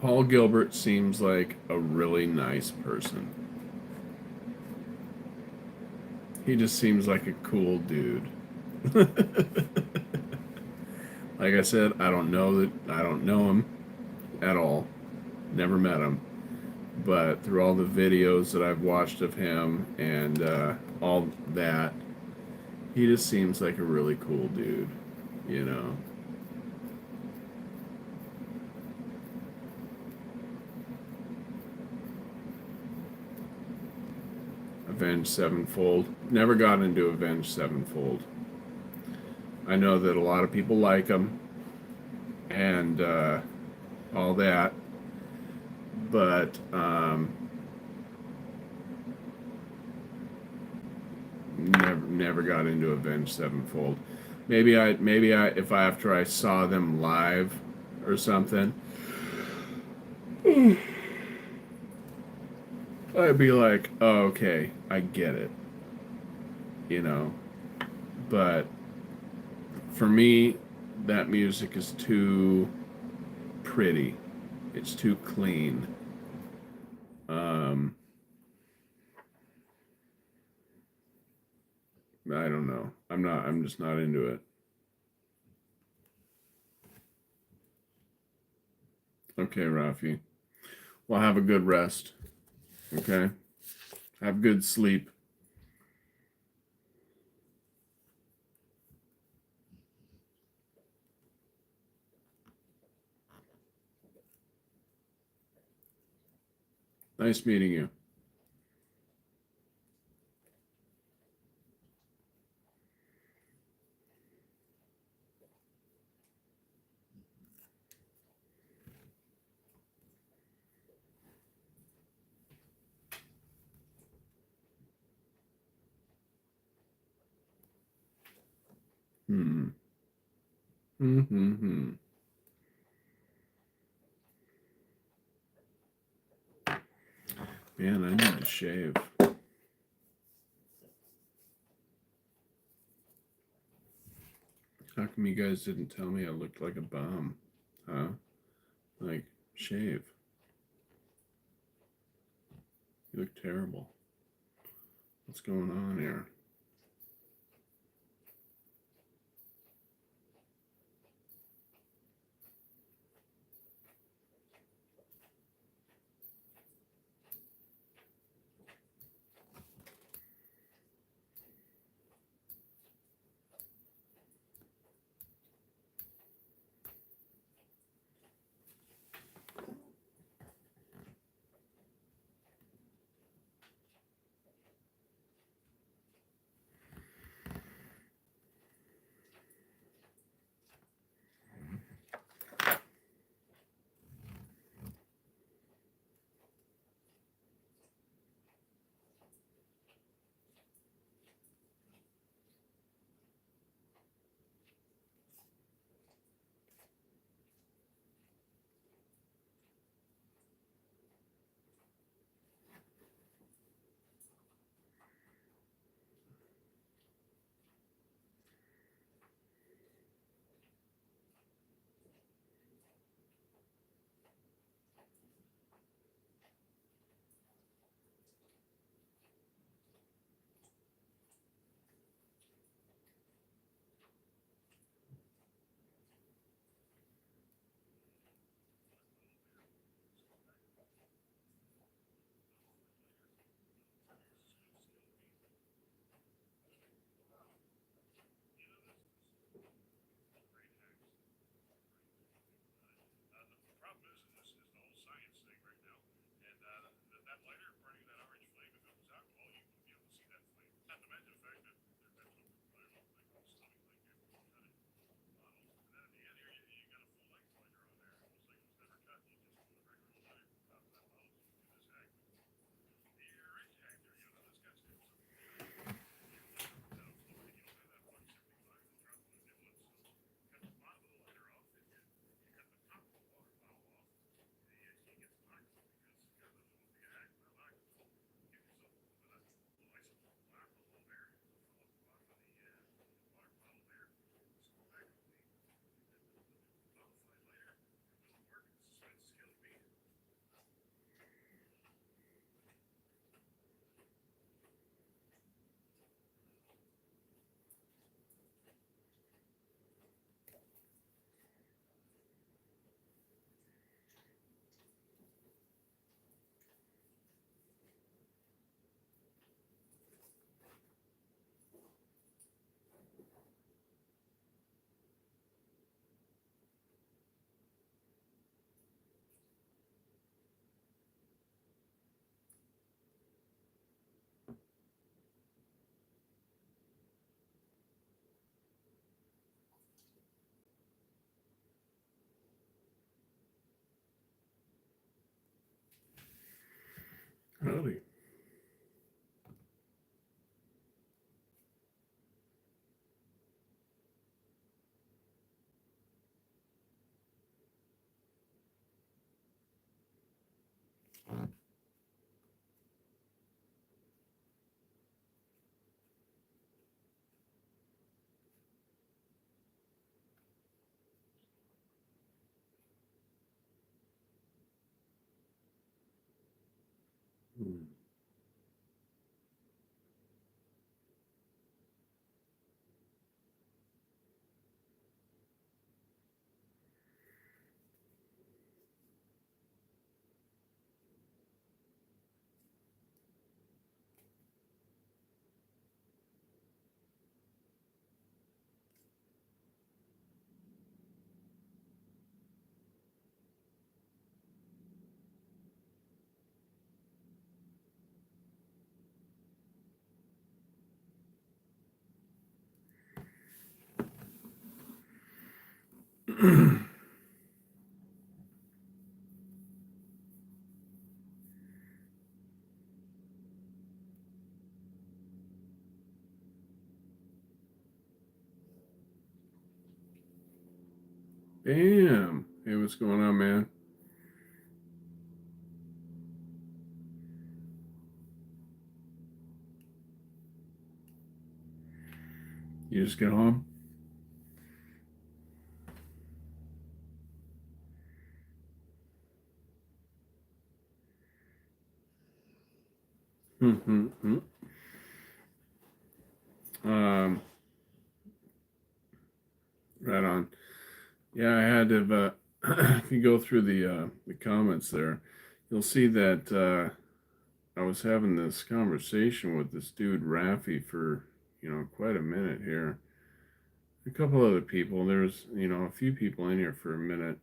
[SPEAKER 1] Paul Gilbert seems like a really nice person. He just seems like a cool dude. Like I said, I don't know him at all. Never met him. But through all the videos that I've watched of him and all that, he just seems like a really cool dude, you know. Avenged Sevenfold. Never got into Avenged Sevenfold. I know that a lot of people like him and all that, but never got into Avenged Sevenfold. Maybe I if I after I saw them live or something, I'd be like, oh, okay, I get it, you know. But for me, that music is too pretty. It's too clean. Um, I don't know. I'm not. I'm just not into it. Okay, Rafi. Well, have a good rest. Okay. Have good sleep. Nice meeting you. Hmm. Hmm. Hmm. Hmm. Man, I need to shave. How come you guys didn't tell me I looked like a bum? Huh? Like, shave. You look terrible. What's going on here? Howdy. Hmm. Bam. Hey, what's going on, man? You just get home? Mm-hmm. Right on. Yeah, I had to. If you go through the comments there, you'll see that I was having this conversation with this dude Rafi for quite a minute here. A couple other people. There's a few people in here for a minute,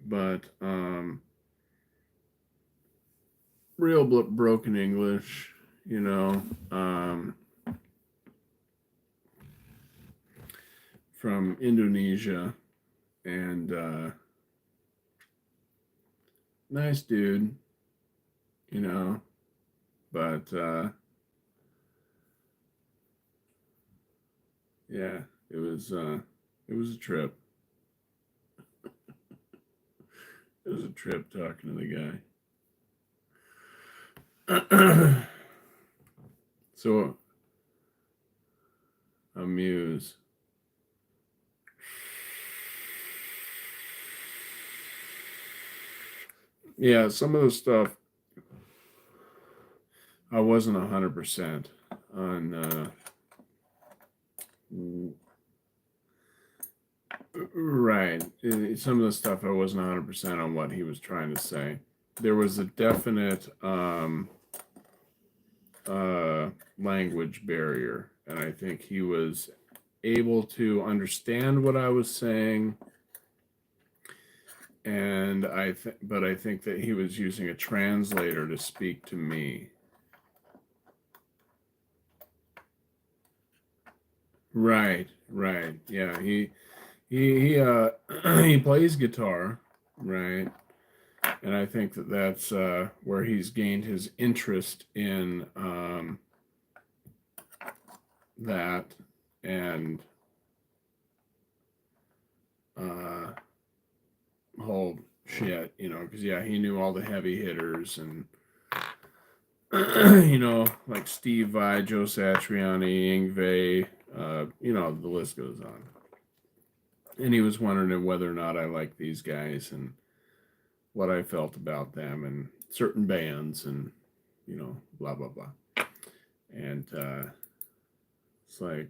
[SPEAKER 1] but real broken English. You know, um, from Indonesia, and nice dude. You know, but yeah, it was a trip. It was a trip talking to the guy. So, amuse. Yeah, some of the stuff I wasn't 100% on. Right. Some of the stuff I wasn't 100% on what he was trying to say. There was a definite language barrier, and I think he was able to understand what I was saying, and but I think that he was using a translator to speak to me. Right, right. Yeah, he he plays guitar, right? And I think that that's where he's gained his interest in that and uh, whole shit, because yeah, he knew all the heavy hitters and like Steve Vai, Joe Satriani, Ingve, the list goes on. And he was wondering whether or not I liked these guys and what I felt about them and certain bands and blah blah blah. And it's like,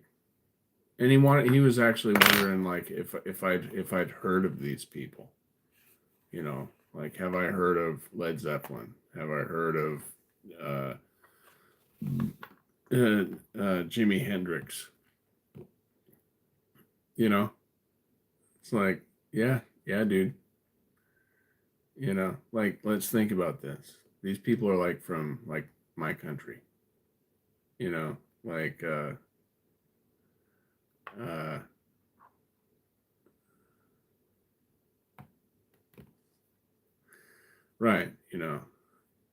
[SPEAKER 1] and he was actually wondering like if I'd heard of these people, like have I heard of Led Zeppelin? Have I heard of uh, Jimi Hendrix? It's like, yeah, yeah, dude. Like let's think about this. These people are like from like my country. Like uh, right.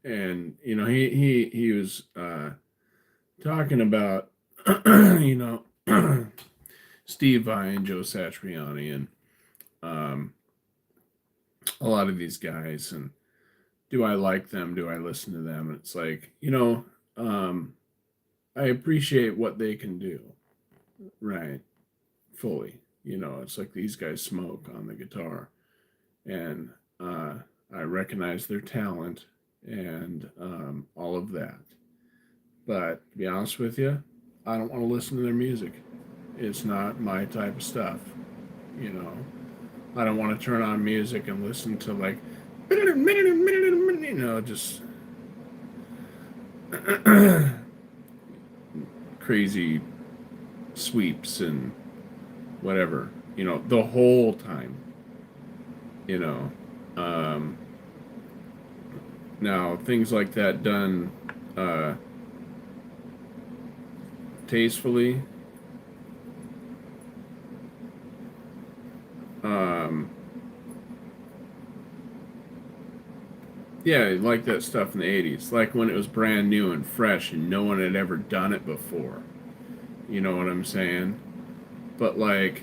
[SPEAKER 1] And he was talking about you know Steve Vai and Joe Satriani and um, a lot of these guys, and do I like them? Do I listen to them? And it's like, I appreciate what they can do, right? Fully. It's like these guys smoke on the guitar, and I recognize their talent and all of that. But to be honest with you, I don't want to listen to their music. It's not my type of stuff. You know, I don't want to turn on music and listen to like, just crazy sweeps and whatever, the whole time, you know. Um, Now, things like that done uh, tastefully, um, yeah, like that stuff in the 80s, like when it was brand new and fresh and no one had ever done it before. You know what I'm saying? But like,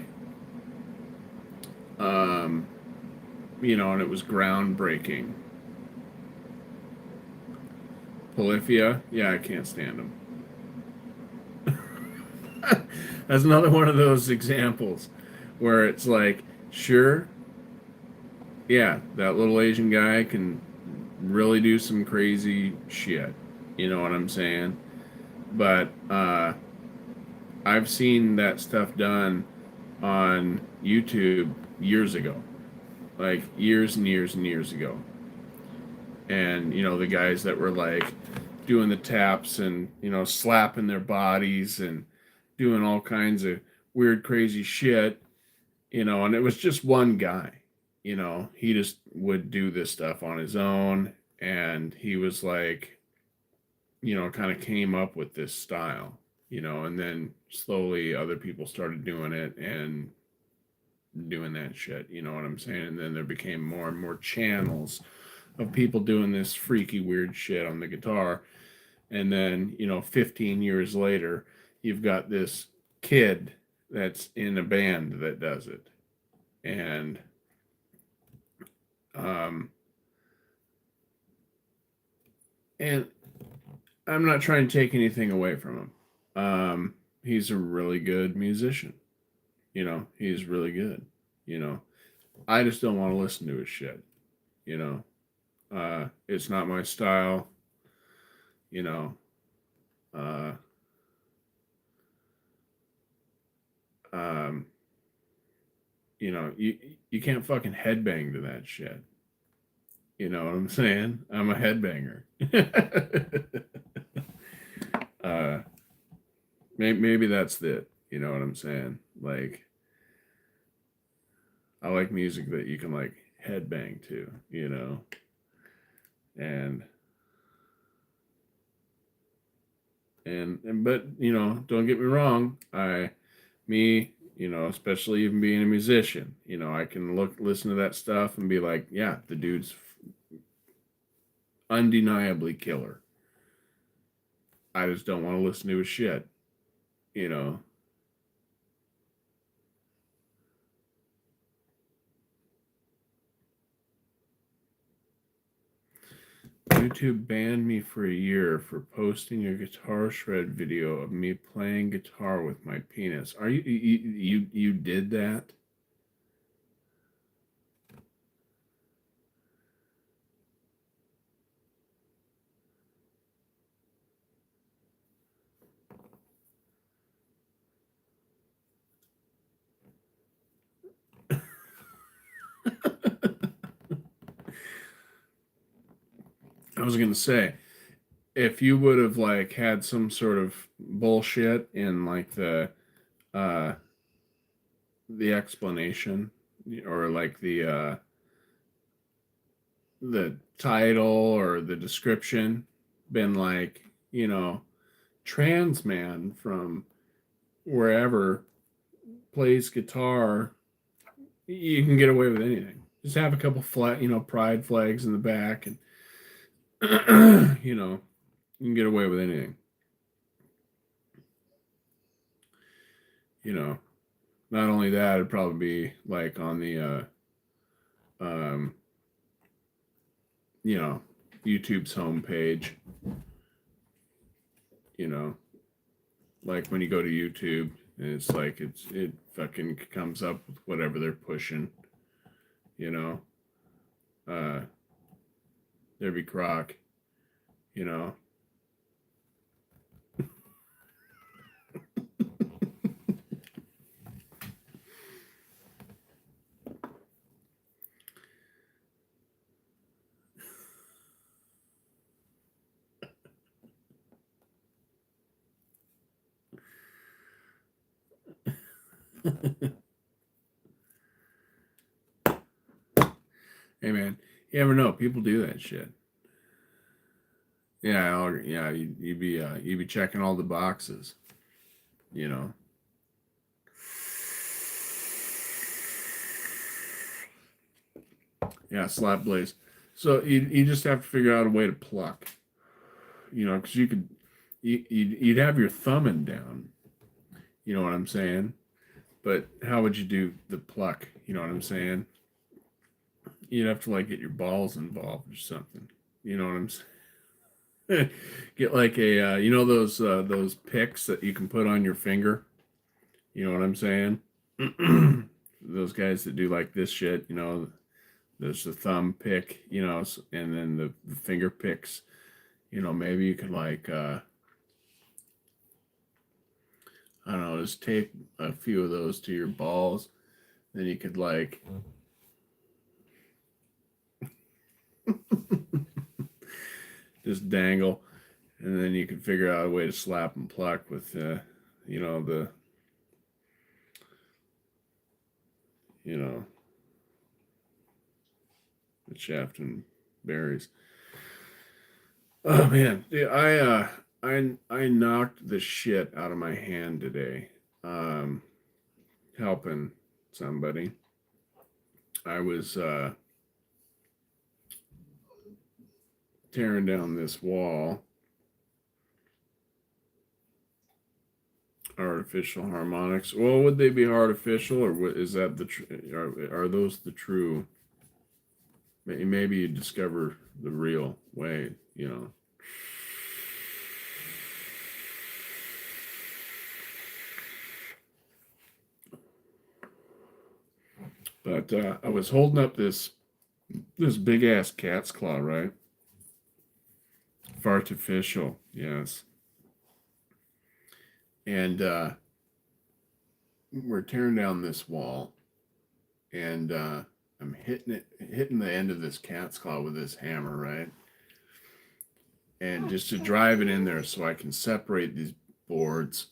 [SPEAKER 1] um, and it was groundbreaking. Polyphia, yeah, I can't stand them. That's another one of those examples where it's like, sure, yeah, that little Asian guy can really do some crazy shit. You know what I'm saying? But I've seen that stuff done on YouTube years ago, like years and years and years ago. And, you know, the guys that were like doing the taps and, you know, slapping their bodies and doing all kinds of weird, crazy shit, you know, and it was just one guy, you know, he just would do this stuff on his own. And he was like, you know, kind of came up with this style, you know, and then slowly other people started doing it and doing that shit, you know what I'm saying? And then there became more and more channels of people doing this freaky weird shit on the guitar. And then, you know, 15 years later, you've got this kid that's in a band that does it. And um and I'm not trying to take anything away from him. He's a really good musician. You know, he's really good. You know, I just don't want to listen to his shit. You know, it's not my style. You know, uh, um, you know, you can't fucking headbang to that shit. You know what I'm saying? I'm a headbanger. uh, maybe that's it. You know what I'm saying? Like, I like music that you can like headbang to. You know, and and but you know, don't get me wrong. You know, especially even being a musician, you know, I can listen to that stuff and be like, yeah, the dude's undeniably killer. I just don't want to listen to his shit, you know. YouTube banned me for a year for posting a guitar shred video of me playing guitar with my penis. Are you did that? I was gonna say, if you would have like had some sort of bullshit in like uh the explanation or like the title or the description been like, you know, trans man from wherever plays guitar, you can get away with anything. Just have a couple you know, pride flags in the back, and you know, you can get away with anything. You know, not only that, it'd probably be like on the um, you know, YouTube's homepage. You know, like when you go to YouTube, and it's like it fucking comes up with whatever they're pushing. You know, uh, there be Croc. You know, hey man, you ever know people do that shit. Yeah, yeah, you'd be checking all the boxes. You know, yeah, slap blaze. So you just have to figure out a way to pluck. You know, because you'd have your thumbing down. You know what I'm saying? But how would you do the pluck? You know what I'm saying? You'd have to like get your balls involved or something. You know what I'm saying? Get like a you know those picks that you can put on your finger You know what I'm saying? Those guys that do like this shit, there's the thumb pick, and then the finger picks. Maybe you could like, I don't know, just tape a few of those to your balls. Then you could like just dangle, and then you could figure out a way to slap and pluck with, the, the shaft and berries. Oh man, dude, I knocked the shit out of my hand today, helping somebody. I was tearing down this wall, artificial harmonics. Well, would they be artificial, or is that are those the true? Maybe you discover the real way, But I was holding up this big ass cat's claw, right? Fartificial, yes. And we're tearing down this wall, and I'm hitting the end of this cat's claw with this hammer, right? And just to drive it in there so I can separate these boards.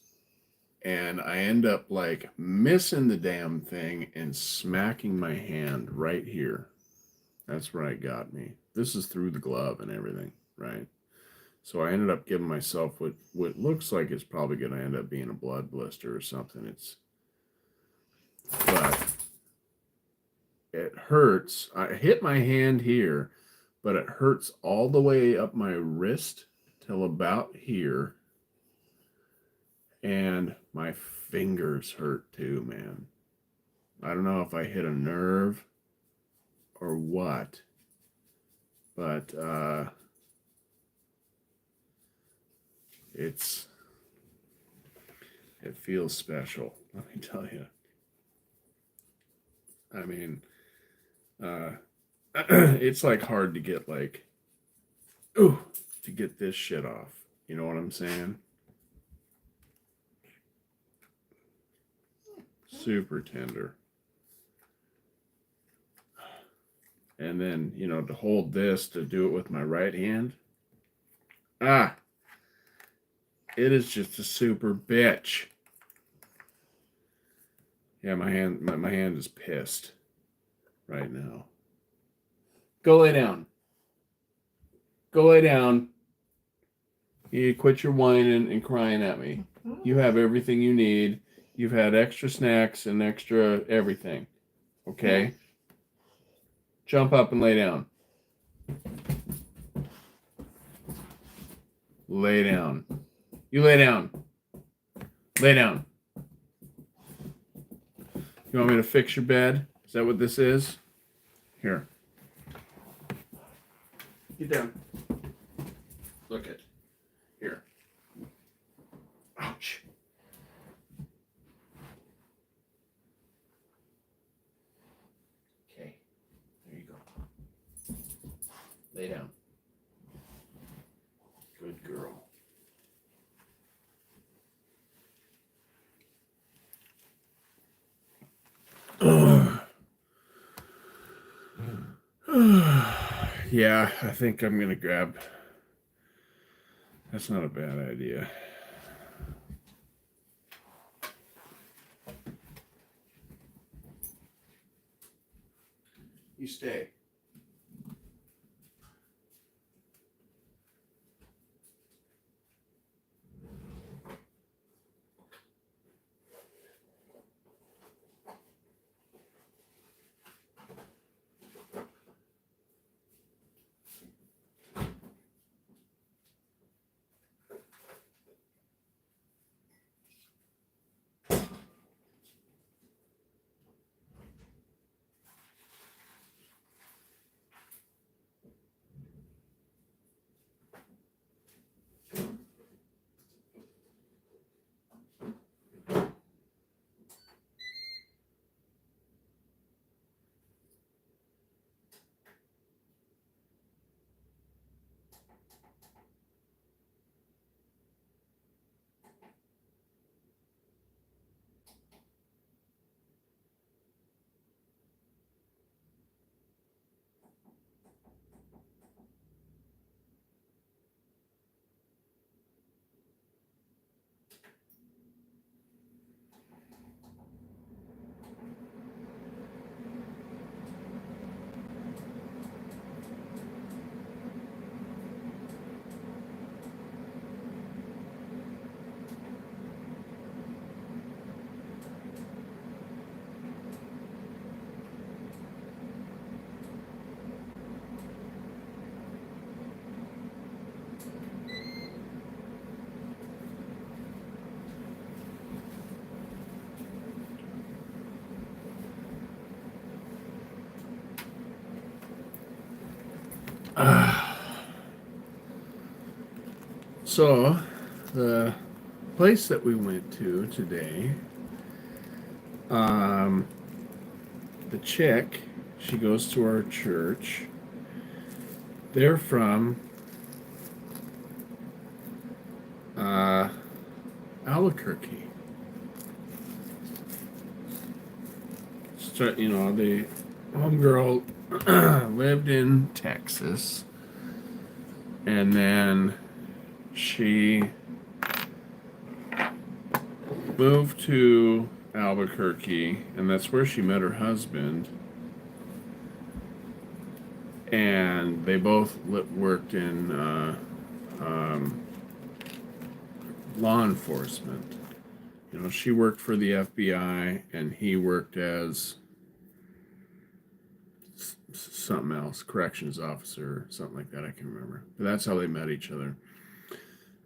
[SPEAKER 1] And I end up like missing the damn thing and smacking my hand right here. That's where it got me. This is through the glove and everything, right? So I ended up giving myself what looks like it's probably going to end up being a blood blister or something. But it hurts. I hit my hand here, but it hurts all the way up my wrist till about here. And my fingers hurt too, man. I don't know if I hit a nerve or what, but it feels special, let me tell you. I mean, it's like hard to get to get this shit off. You know what I'm saying? Super tender. And then, to hold this, to do it with my right hand. It is just a super bitch. Yeah, my hand is pissed right now. Go lay down. Go lay down. You quit your whining and crying at me. You have everything you need. You've had extra snacks and extra everything. Okay? Jump up and lay down. Lay down. You lay down. Lay down. You want me to fix your bed? Is that what this is? Here. Get down. Look it. Here. Ouch. Okay. There you go. Lay down. Good girl. Yeah, I think I'm going to grab. That's not a bad idea. You stay. So, the place that we went to today, um, the chick, she goes to our church. They're from uh, Albuquerque. So, the homegirl lived in Texas, and then she moved to Albuquerque, and that's where she met her husband. And they both worked in law enforcement. She worked for the FBI, and he worked as something else, corrections officer, something like that. I can remember. But that's how they met each other.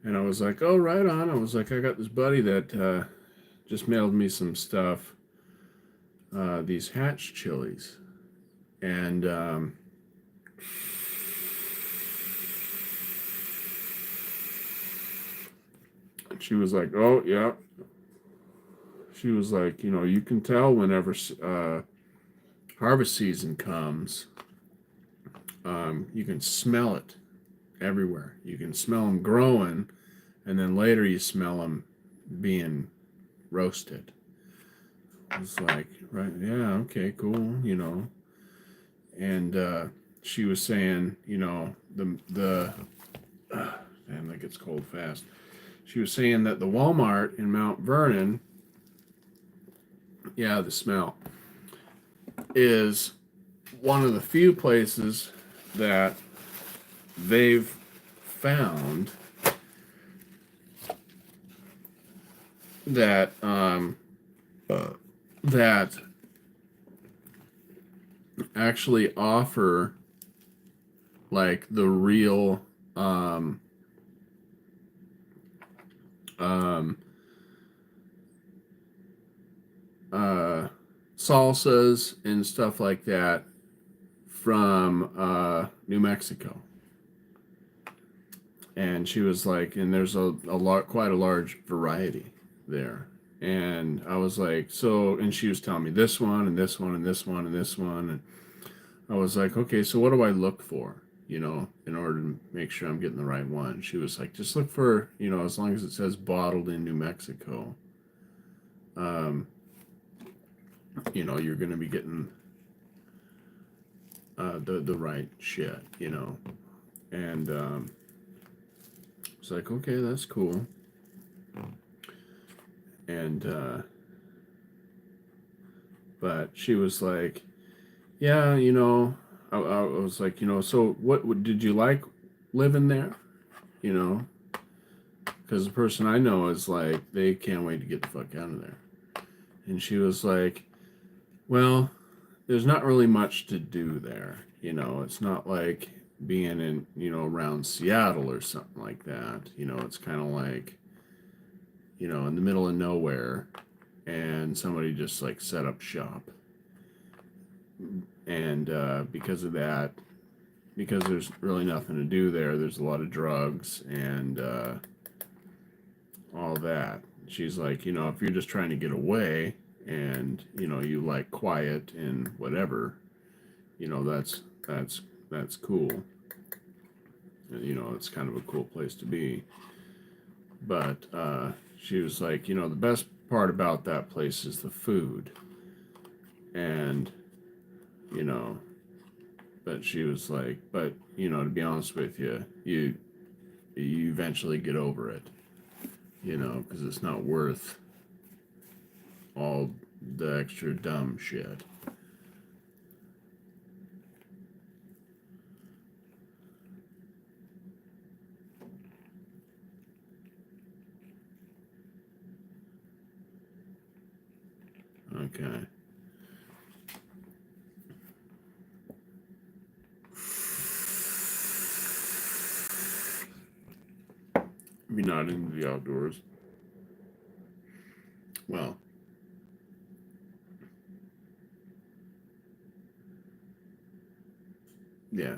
[SPEAKER 1] And I was like, oh, right on. I was like, I got this buddy that just mailed me some stuff, these Hatch chilies. And she was like, oh, yeah. She was like, you can tell whenever harvest season comes, you can smell it everywhere. You can smell them growing, and then later you smell them being roasted. It's like, right, yeah, okay, cool, And she was saying, damn, that gets cold fast. She was saying that the Walmart in Mount Vernon, yeah, the smell, is one of the few places that they've found that that actually offer like the real um, salsas and stuff like that from New Mexico. And she was like, and there's a lot, quite a large variety there. And I was like, so, and she was telling me this one and this one and this one and this one. And I was like, okay, so what do I look for, in order to make sure I'm getting the right one? She was like, just look for, as long as it says bottled in New Mexico, you're going to be getting the right shit, And it's like, okay, that's cool. And but she was like, yeah, I was like, so what did you like living there? Because the person I know is like, they can't wait to get the fuck out of there. And she was like, well, there's not really much to do there. It's not like being in, around Seattle or something like that. It's kind of like, in the middle of nowhere, and somebody just like set up shop. And because of that, because there's really nothing to do there, there's a lot of drugs and all that. She's like, if you're just trying to get away and, you like quiet and whatever, that's cool. It's kind of a cool place to be. But she was like, the best part about that place is the food. And, but she was like, but, to be honest with you, you eventually get over it, because it's not worth all the extra dumb shit. Okay. If you're not into the outdoors, well, yeah.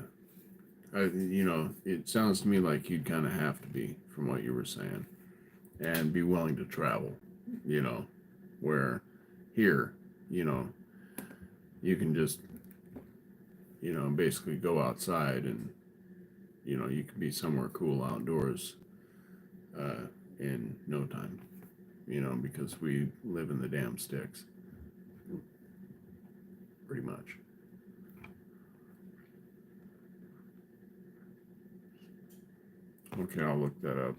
[SPEAKER 1] it sounds to me like you'd kind of have to be, from what you were saying, and be willing to travel. You know, where here, you know, you can just, basically go outside and, you can be somewhere cool outdoors in no time, because we live in the damn sticks, pretty much. Okay, I'll look that up.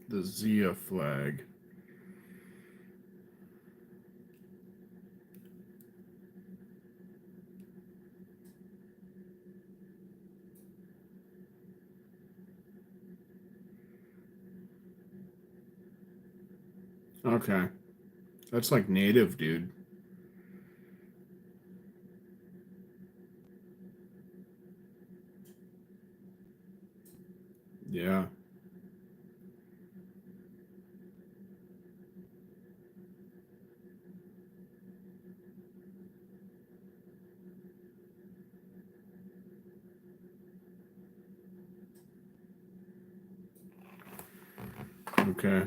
[SPEAKER 1] The Zia flag. Okay. That's like native, dude. Yeah. Okay.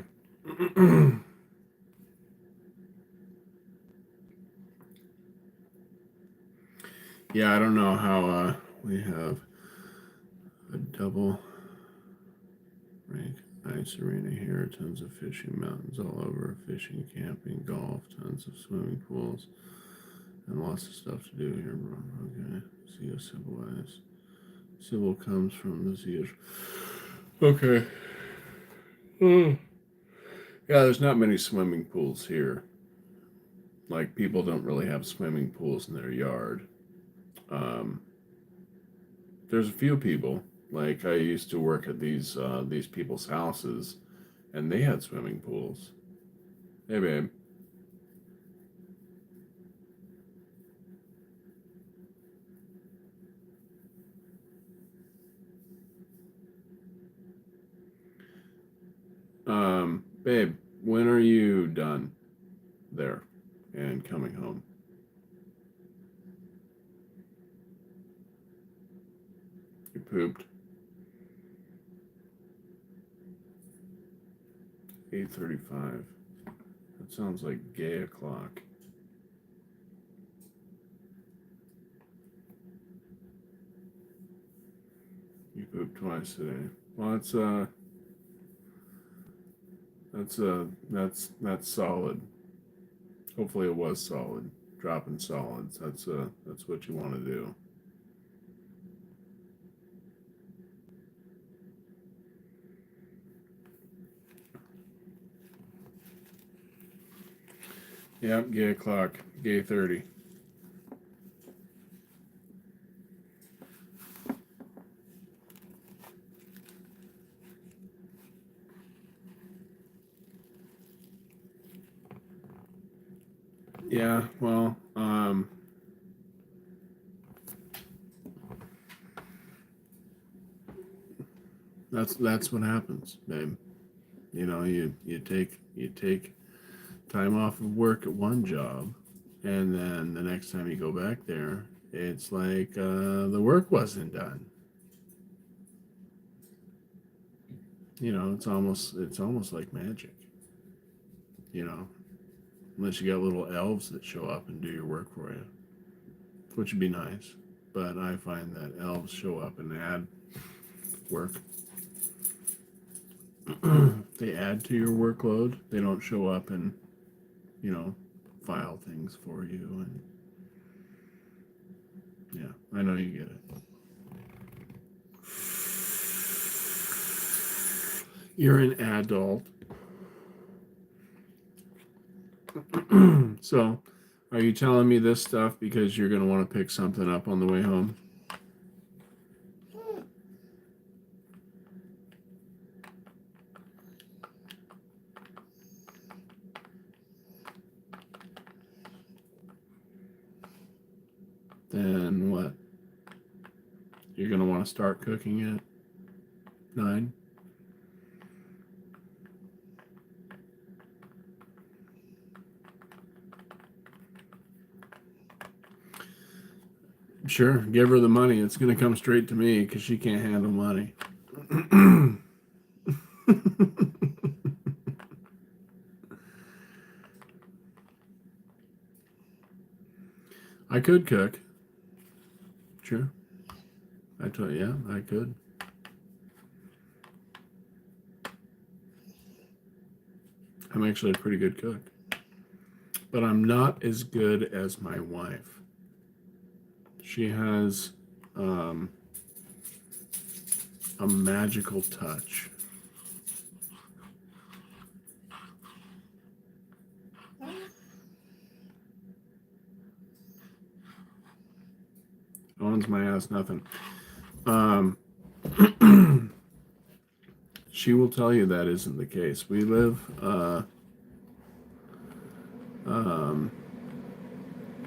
[SPEAKER 1] Yeah, I don't know how we have a double rank ice arena here, tons of fishing mountains all over, fishing, camping, golf, tons of swimming pools, and lots of stuff to do here, bro. Okay. Zia civilized. Civil comes from the Zia. Okay. Hmm. Yeah, there's not many swimming pools here. Like, people don't really have swimming pools in their yard. Um, there's a few people. Like, I used to work at these people's houses, and they had swimming pools. Hey, babe. Babe, when are you done there and coming home? You pooped. 8:35. That sounds like gay o'clock. You pooped twice today. Well, that's solid. Hopefully, it was solid. Dropping solids. That's what you want to do. Yep, gay o'clock. Gay 30. Yeah, well, that's what happens, babe. You take time off of work at one job, and then the next time you go back there, it's like the work wasn't done. It's almost like magic. You know, unless you got little elves that show up and do your work for you, which would be nice. But I find that elves show up and add work. They add to your workload. They don't show up and you know file things for you. And yeah, I know you get it. You're an adult. So, are you telling me this stuff because you're going to want to pick something up on the way home? Then what? You're going to want to start cooking at 9? Sure, give her the money. It's going to come straight to me because she can't handle money. I could cook. Sure. I told you, yeah, I could. I'm actually a pretty good cook. But I'm not as good as my wife. She has a magical touch. Owns my ass nothing. She will tell you that isn't the case. We live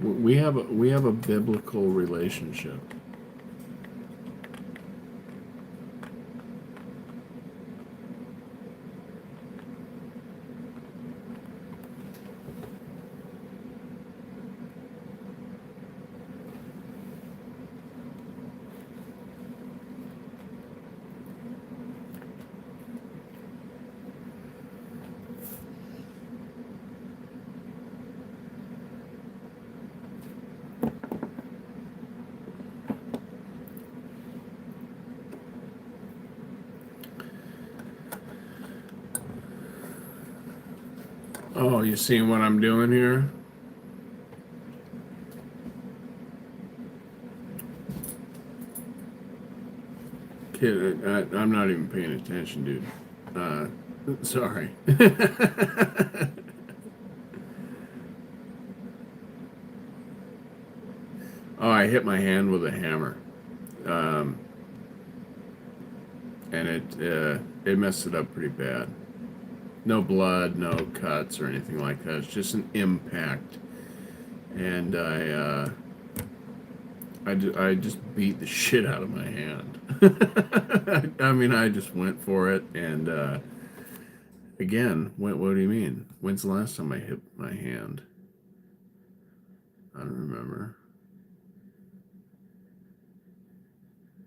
[SPEAKER 1] we have a biblical relationship. Oh, you seeing what I'm doing here? Kid, I'm not even paying attention, dude. Sorry. Oh, I hit my hand with a hammer, um, and it messed it up pretty bad. No blood, no cuts or anything like that. It's just an impact, and I just beat the shit out of my hand. I mean, I just went for it, and again, what do you mean? When's the last time I hit my hand? I don't remember.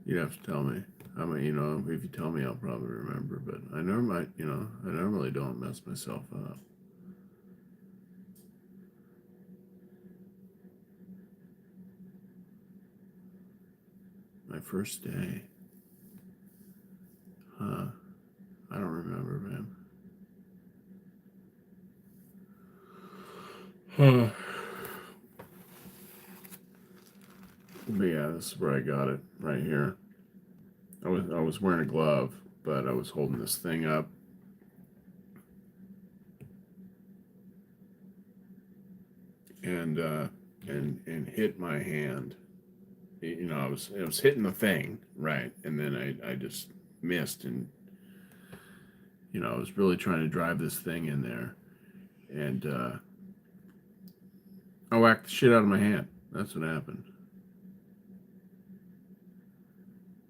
[SPEAKER 1] You'd have to tell me. I mean, if you tell me, I'll probably remember. But I normally don't mess myself up. My first day. Huh. I don't remember, man. Huh. But yeah, this is where I got it, right here. I was wearing a glove, but I was holding this thing up, and and hit my hand. I was hitting the thing, right, and then I just missed, and I was really trying to drive this thing in there, and I whacked the shit out of my hand. That's what happened.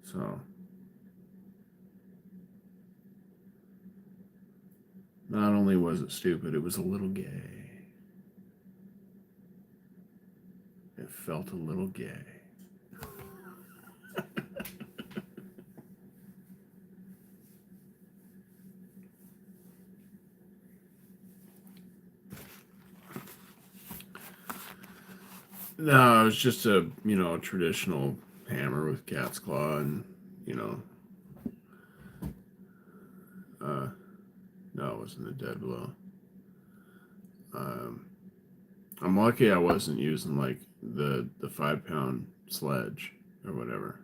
[SPEAKER 1] So not only was it stupid, it was a little gay. It felt a little gay. No, it was just a traditional hammer with cat's claw, and you know, no, it wasn't a dead blow. Um, I'm lucky I wasn't using like the 5 pound sledge or whatever.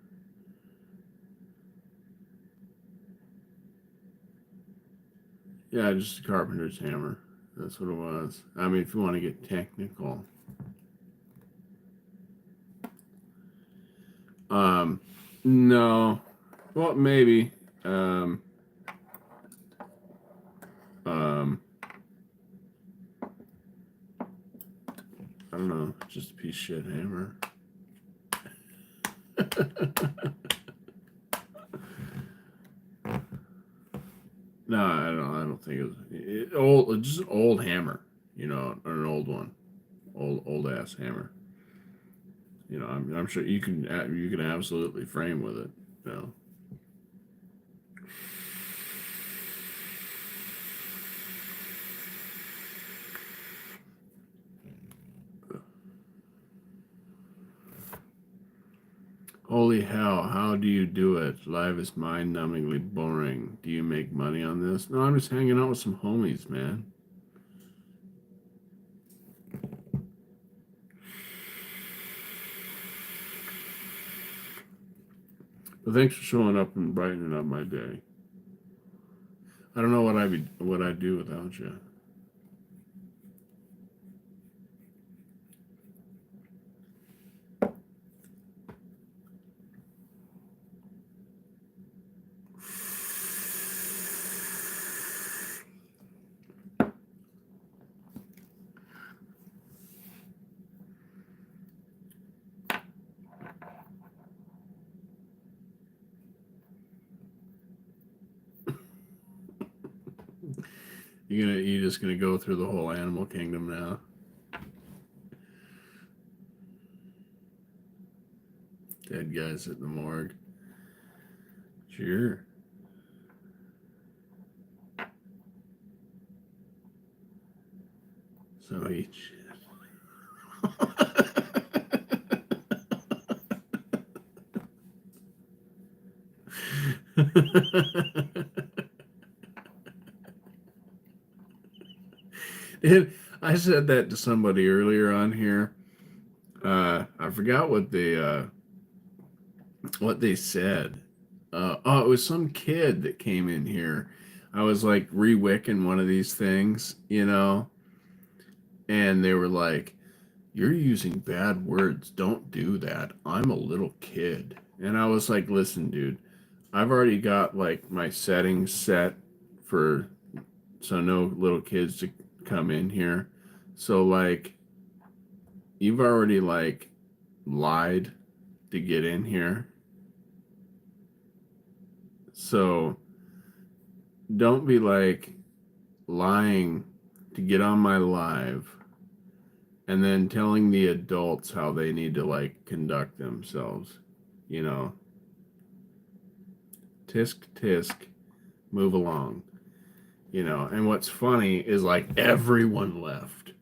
[SPEAKER 1] Yeah, just a carpenter's hammer. That's what it was. I mean, if you want to get technical. Um, no. Well, maybe. Um, um, I don't know. Just a piece of shit hammer. No, I don't. I don't think old. Just an old hammer. Or an old one, old ass hammer. I'm sure you can absolutely frame with it. You know. Holy hell, how do you do it? Live is mind-numbingly boring. Do you make money on this? No, I'm just hanging out with some homies, man. But thanks for showing up and brightening up my day. I don't know what I'd do without you. You just gonna go through the whole animal kingdom now? Dead guys at the morgue. Sure. So eat shit. I said that to somebody earlier on here. I forgot what they said. It was some kid that came in here. I was like re-wicking one of these things, and they were like, "You're using bad words. Don't do that. I'm a little kid." And I was like, "Listen, dude, I've already got like my settings set for so no little kids to come in here. So like you've already like lied to get in here. So don't be like lying to get on my live and then telling the adults how they need to like conduct themselves, you know. Tisk tisk, move along, And what's funny is like everyone left,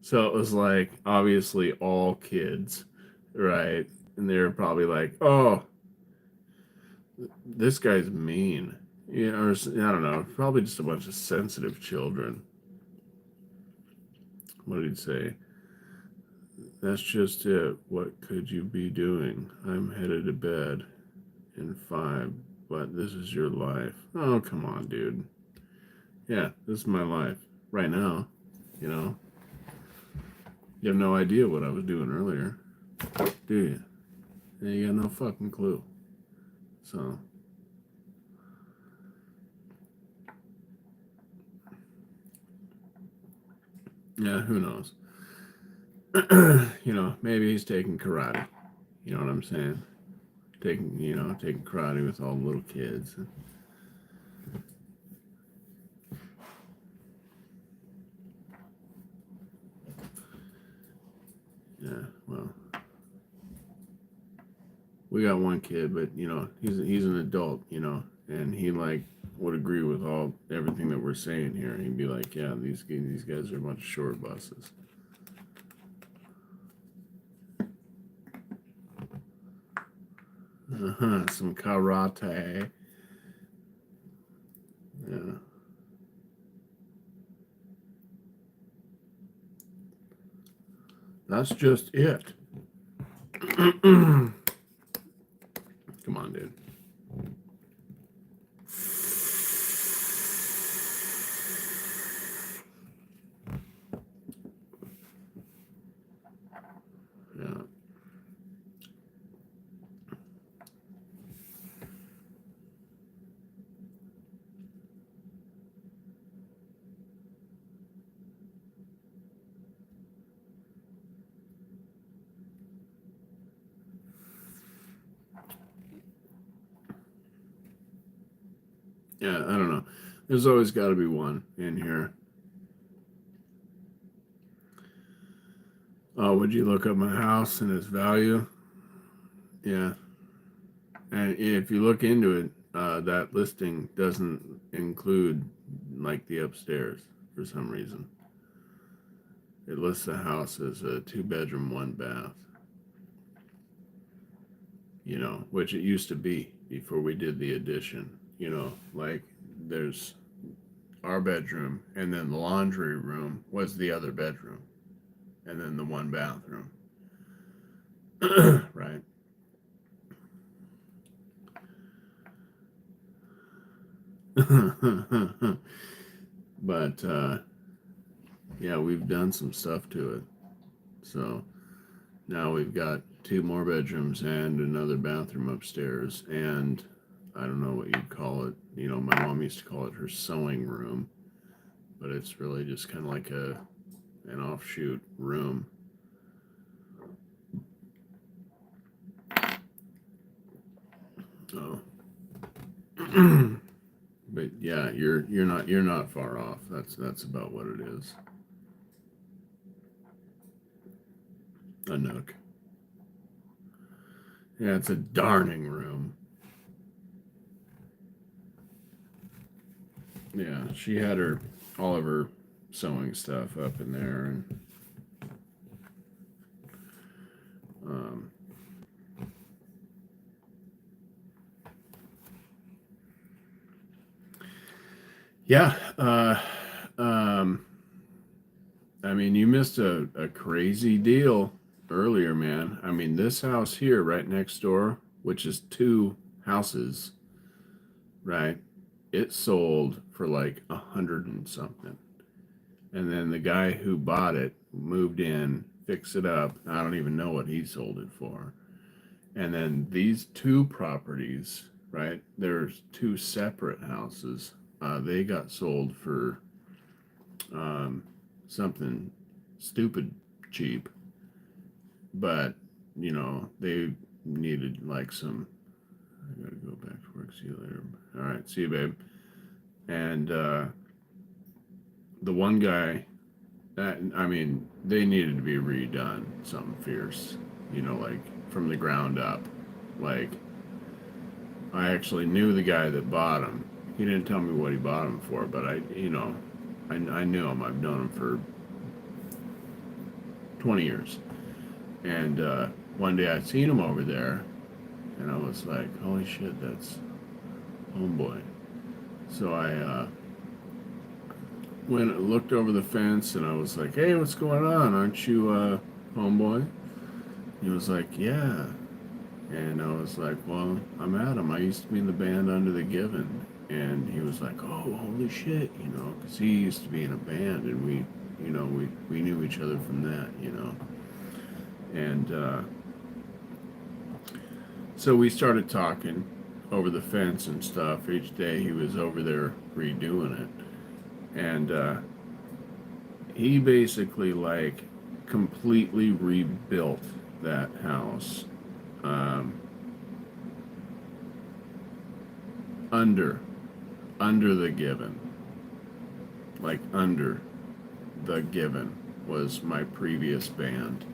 [SPEAKER 1] So it was like obviously all kids, right? And they were probably like, "Oh, this guy's mean," or I don't know, probably just a bunch of sensitive children. What did he say? That's just it. What could you be doing? I'm headed to bed in 5, but this is your life. Oh, come on, dude. Yeah, this is my life right now. You know, you have no idea what I was doing earlier, do you? Yeah, you got no fucking clue. So, yeah, who knows? Maybe he's taking karate. You know what I'm saying? Taking karate with all the little kids. Yeah, well, we got one kid, but he's an adult, and he like would agree with everything that we're saying here. He'd be like, "Yeah, these guys are a bunch of short buses." Some karate. Yeah. That's just it. Come on, dude. Yeah. Yeah, I don't know. There's always got to be one in here. Oh, would you look up my house and its value? Yeah. And if you look into it, that listing doesn't include like the upstairs for some reason. It lists the house as a 2-bedroom, 1-bath, which it used to be before we did the addition. Like there's our bedroom, and then the laundry room was the other bedroom, and then the 1 bathroom. Right. But yeah, we've done some stuff to it. So now we've got 2 more bedrooms and another bathroom upstairs, and I don't know what you'd call it. My mom used to call it her sewing room, but it's really just kind of like an offshoot room. Oh. But yeah, you're not far off. That's about what it is. A nook. Yeah, it's a darning room. Yeah, she had all of her sewing stuff up in there, and um, yeah. Um, I mean, you missed a crazy deal earlier, man. I mean, this house here, right next door, which is 2 houses, right? It sold for like 100 and something. And then the guy who bought it moved in, fixed it up. I don't even know what he sold it for. And then these 2 properties, right? There's 2 separate houses. They got sold for um, something stupid cheap, but they needed like some. I gotta go back to work. See you later. All right, see you, babe. And the one guy, I mean, they needed to be redone. Something fierce, like from the ground up. Like I actually knew the guy that bought him. He didn't tell me what he bought him for, but I knew him. I've known him for 20 years. And one day I seen him over there, and I was like, holy shit, that's homeboy. So I went and looked over the fence, and I was like, hey, what's going on? Aren't you homeboy? He was like, yeah. And I was like, well, I'm Adam. I used to be in the band Under the Given. And he was like, oh, holy shit, because he used to be in a band, and we knew each other from that. And so we started talking over the fence and stuff. Each day he was over there redoing it. And he basically, like, completely rebuilt that house. Um, under the Given. Like, under the Given was my previous band.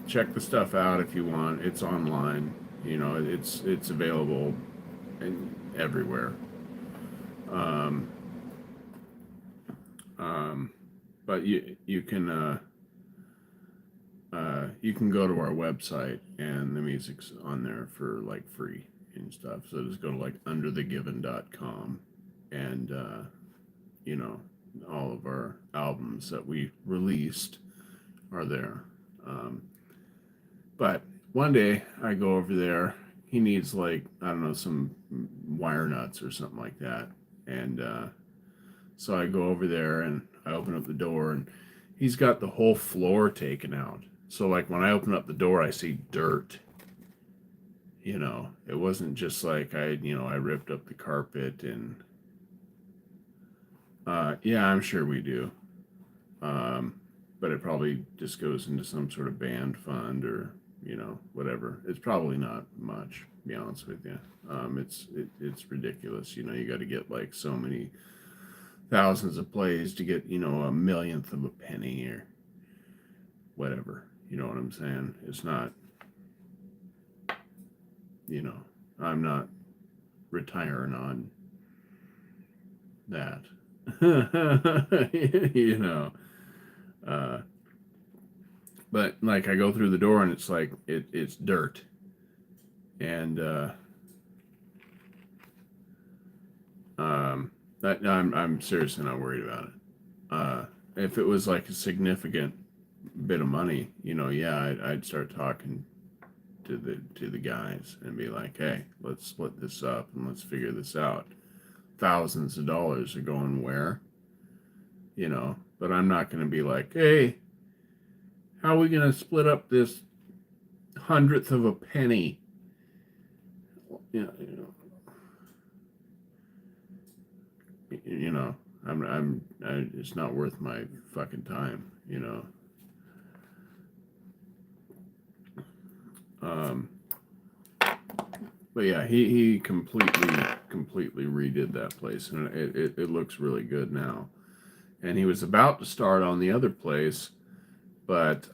[SPEAKER 1] Check the stuff out if you want. It's online. It's available everywhere. Um, but you can go to our website, and the music's on there for like free and stuff. So just go to like underthegiven.com, and you know all of our albums that we released are there. Um, but one day I go over there. He needs, like, I don't know, some wire nuts or something like that, and so I go over there and I open up the door, and he's got the whole floor taken out. So, like, when I open up the door, I see dirt. It wasn't just like I ripped up the carpet and, yeah, I'm sure we do. Um, but it probably just goes into some sort of band fund or, whatever. It's probably not much, to be honest with you. It's ridiculous. You got to get like so many thousands of plays to get, a millionth of a penny here. whatever. You know what I'm saying? It's not, you know, I'm not retiring on that. You know, uh, but like I go through the door and it's like it's dirt, and um, I'm seriously not worried about it. If it was like a significant bit of money, you know, yeah, I'd start talking to the guys and be like, hey, let's split this up and let's figure this out. Thousands of dollars are going where, you know, but I'm not going to be like, hey, how are we going to split up this hundredth of a penny? You know, you know, it's not worth my fucking time, you know. Um, but yeah, he completely redid that place, and it looks really good now. And he was about to start on the other place, but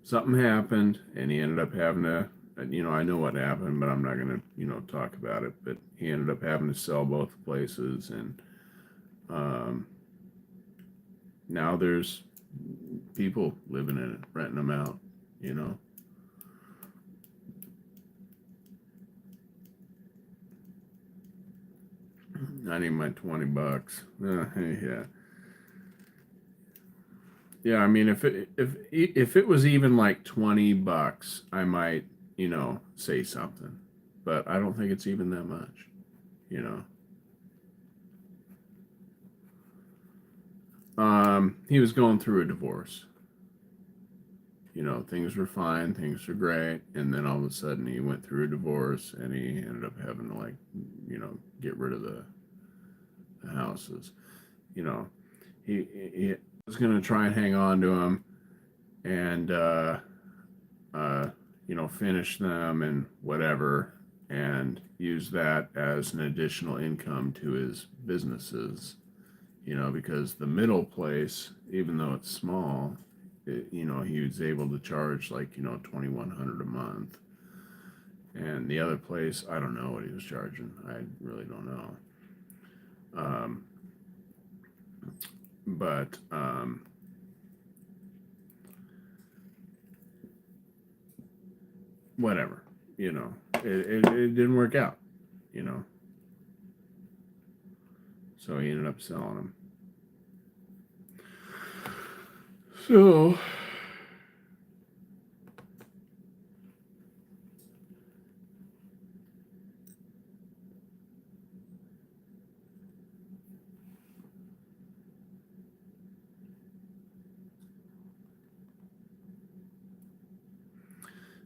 [SPEAKER 1] something happened, and he ended up having to. You know, I know what happened, but I'm not gonna, you know, talk about it. But he ended up having to sell both places, and um, now there's people living in it, renting them out. You know. I need my $20. Yeah, yeah. I mean, if it was even like $20, I might, you know, say something, but I don't think it's even that much. You know. He was going through a divorce. You know, things were fine, things were great, and then all of a sudden he went through a divorce, and he ended up having to, like, you know, get rid of the houses. You know, he was going to try and hang on to them, and uh, you know, finish them and whatever, and use that as an additional income to his businesses. You know, because the middle place, even though it's small, you know, he was able to charge like, you know, 2,100 a month. And the other place, I don't know what he was charging. I really don't know. Um, but whatever, you know, it didn't work out, you know. So he ended up selling them. So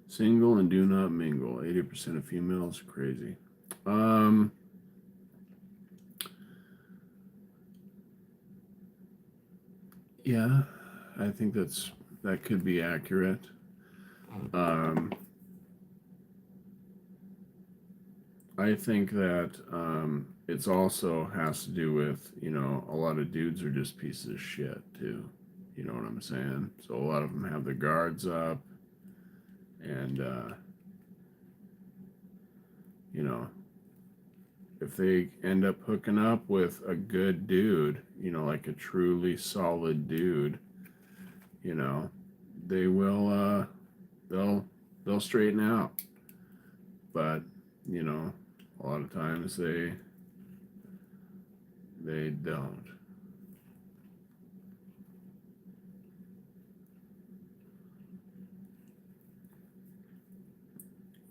[SPEAKER 1] single and do not mingle. 80% of females, crazy. Um, yeah, I think that could be accurate. Um, I think that it's also has to do with, you know, a lot of dudes are just pieces of shit too. You know what I'm saying? So a lot of them have their guards up, and you know, if they end up hooking up with a good dude, you know, like a truly solid dude, you know, they will they'll straighten out. But, you know, a lot of times they don't.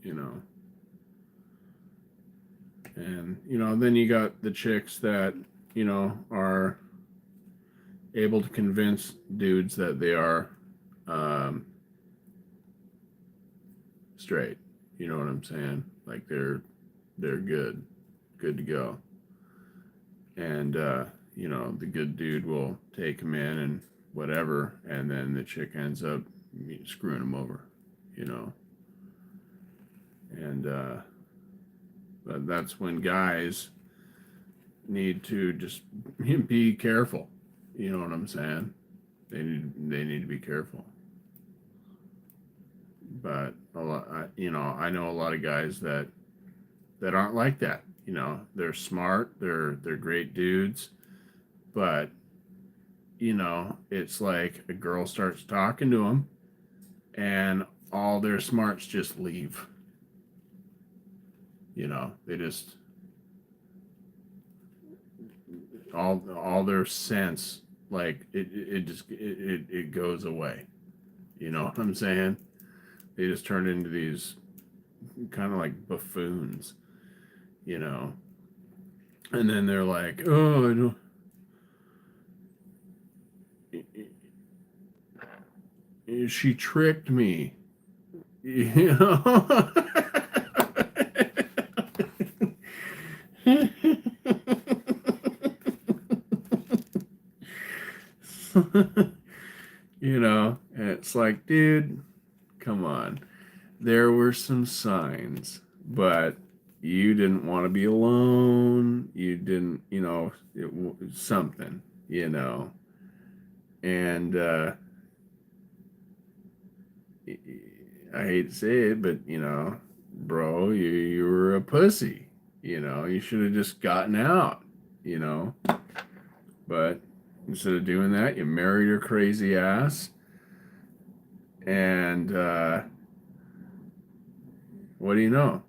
[SPEAKER 1] You know. And, you know, then you got the chicks that, you know, are able to convince dudes that they are straight. You know what I'm saying? Like they're good to go. And you know, the good dude will take him in and whatever, and then the chick ends up screwing him over. You know, and but that's when guys need to just be careful. You know what I'm saying? They need to be careful. But a lot, I know a lot of guys that aren't like that. They're smart, they're great dudes, but it's like a girl starts talking to them, and all their smarts just leave. They just all their sense, like it goes away. You know what I'm saying? They just turn into these kind of like buffoons, you know. And then they're like, "Oh, I don't." She tricked me, you know. And it's like, dude, come on. There were some signs, but you didn't want to be alone. You didn't, something, and I hate to say it, but bro, you were a pussy. You should have just gotten out. You know, but instead of doing that, you married her crazy ass, and what do you know?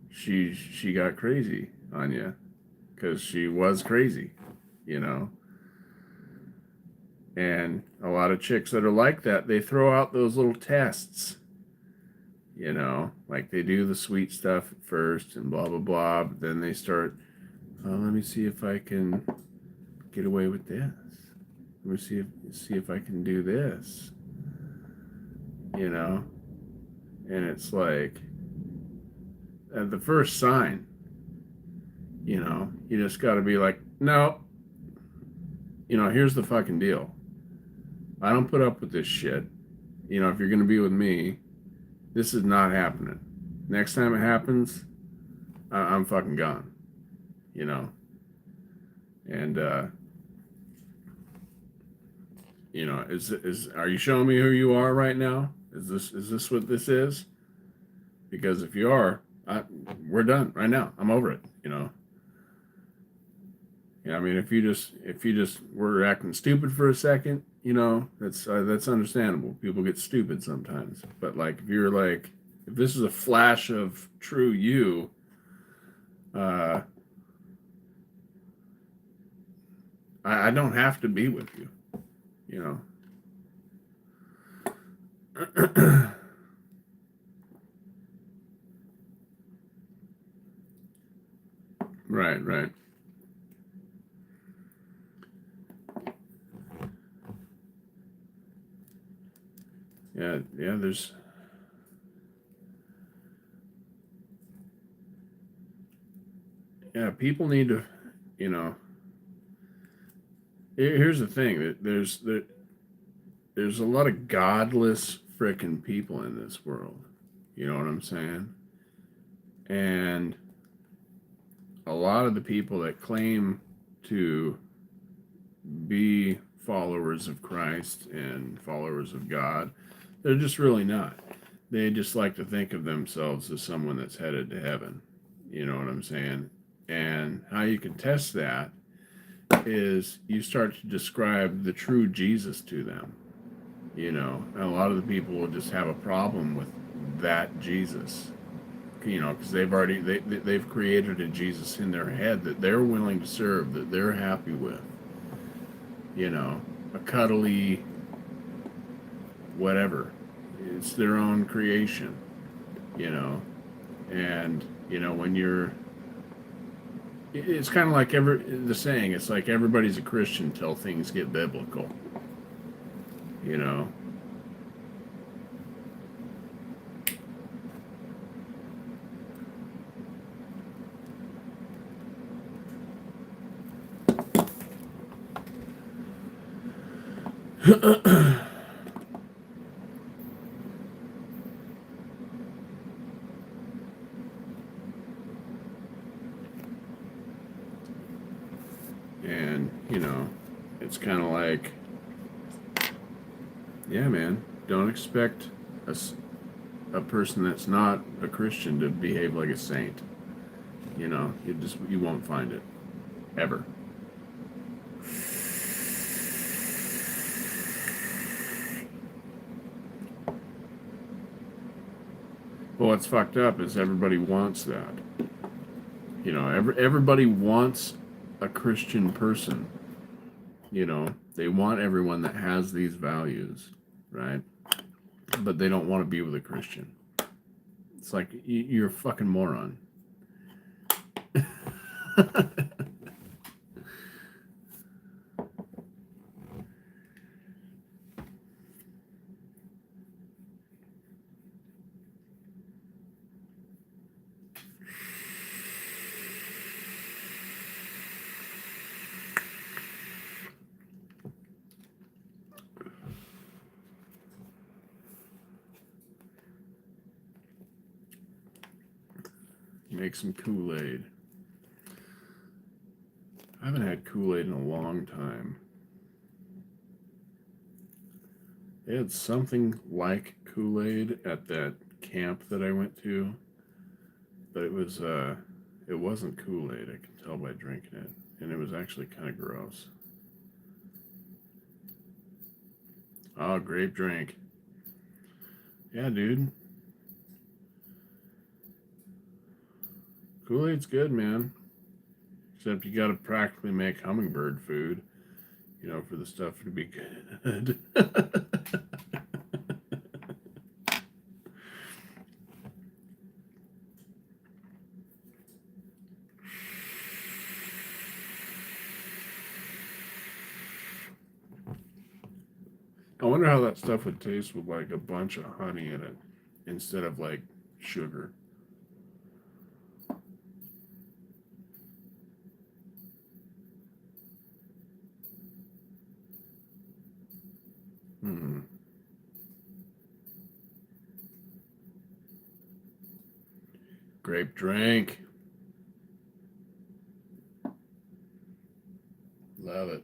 [SPEAKER 1] She got crazy on you because she was crazy. You know. And a lot of chicks that are like that, they throw out those little tests, like they do the sweet stuff at first and blah, blah, blah. But then they start, oh, let me see if I can get away with this. Let me see if I can do this, And it's like, at the first sign, you just got to be like, no, here's the fucking deal. I don't put up with this shit. If you're going to be with me, this is not happening. Next time it happens, I'm fucking gone. And are you showing me who you are right now? Is this what this is? Because if you are, we're done right now. I'm over it. Yeah, I mean, if you just were acting stupid for a second, that's understandable. People get stupid sometimes. But like, if this is a flash of true you, I don't have to be with you, Right, right. Yeah, yeah, people need to, you know, here's the thing, that there's a lot of godless freaking people in this world. You know what I'm saying? And a lot of the people that claim to be followers of Christ and followers of God, they're just really not. They just like to think of themselves as someone that's headed to heaven. You know what I'm saying? And how you can test that is you start to describe the true Jesus to them. And a lot of the people will just have a problem with that Jesus. Because they've created a Jesus in their head that they're willing to serve, that they're happy with. A cuddly whatever. It's their own creation. And when you're, it's kind of like the saying. It's like everybody's a Christian till things get biblical. You know. And it's kind of like, yeah, man, don't expect us a person that's not a Christian to behave like a saint. You know, you won't find it ever. Well, what's fucked up is everybody wants that. You know, everybody wants a Christian person. You know, they want everyone that has these values, right? But they don't want to be with a Christian. It's like you're a fucking moron. Make some Kool-Aid. I haven't had Kool-Aid in a long time. They had something like Kool-Aid at that camp that I went to, but it wasn't Kool-Aid. I can tell by drinking it, and it was actually kind of gross. Oh, grape drink. Yeah, dude. Kool-Aid's good, man. Except you gotta practically make hummingbird food, you know, for the stuff to be good. I wonder how that stuff would taste with like a bunch of honey in it instead of like sugar. Hmm. Grape drink. Love it.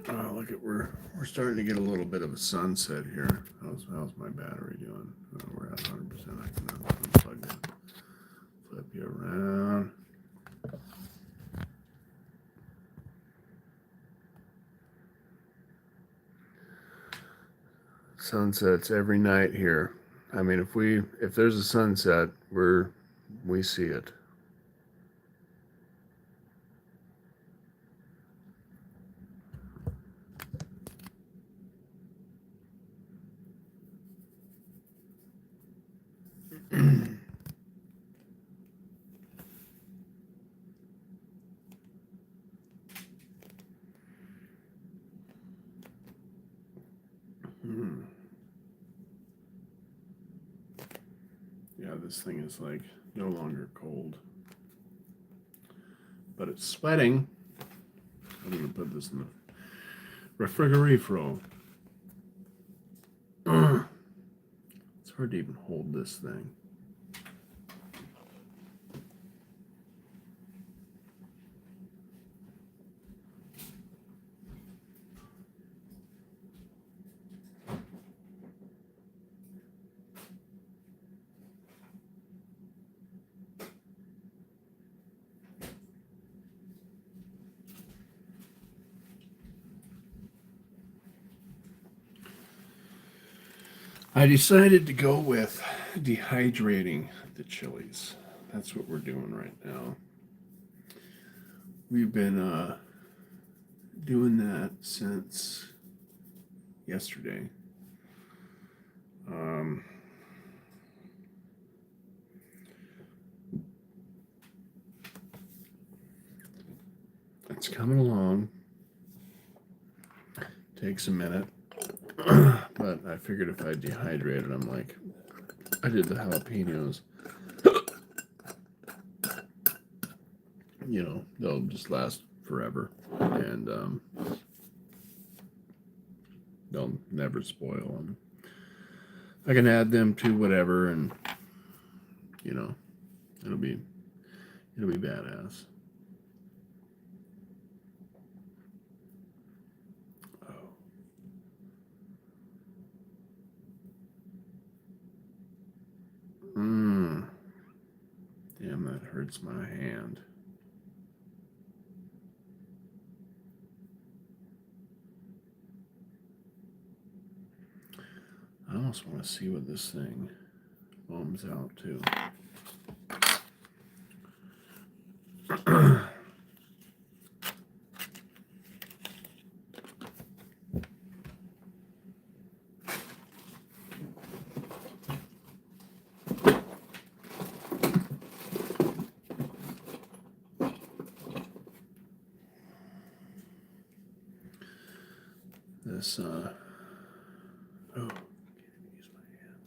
[SPEAKER 1] Oh, look at we're starting to get a little bit of a sunset here. How's my battery doing? Oh, we're at 100%. I can unplug it. Flip you around. Sunsets every night here. I mean, if there's a sunset, we see it. Yeah, this thing is like no longer cold, but it's sweating. I'm gonna put this in the refrigerator. It's hard to even hold this thing. I decided to go with dehydrating the chilies. That's what we're doing right now. We've been doing that since yesterday. It's coming along. Takes a minute. But I figured if I dehydrated them like I did the jalapenos, you know, they'll just last forever. And they'll never spoil. And I can add them to whatever, and you know, it'll be badass. Oh. hurts my hand. I almost want to see what this thing ohms out to. This, oh, can't even use my hand.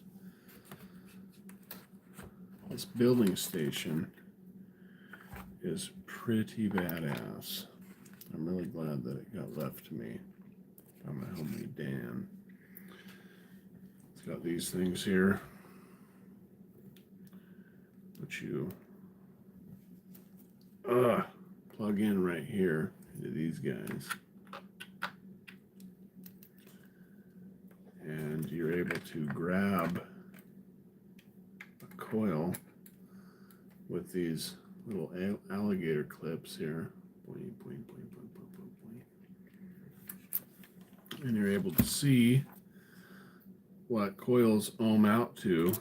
[SPEAKER 1] This building station is pretty badass. I'm really glad that it got left to me by my homie Dan. It's got these things here, which you plug in right here into these guys. And you're able to grab a coil with these little alligator clips here. Boing, boing, boing, boing, boing, boing, boing. And you're able to see what coils ohm out to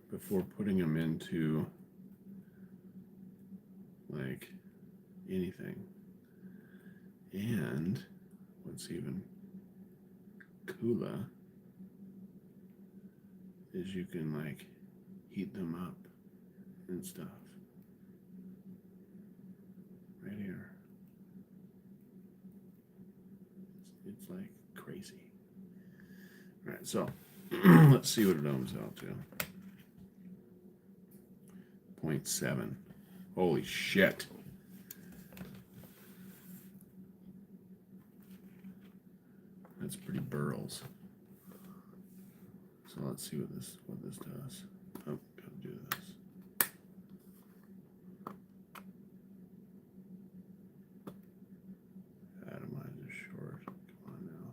[SPEAKER 1] before putting them into like anything. And what's even cooler is you can like heat them up and stuff right here. It's like crazy. All right, so let's see what it ohms out to. 0.7. Holy shit. That's pretty burls. So let's see what this does. Oh, gotta do this. Atomizer short. Come on now.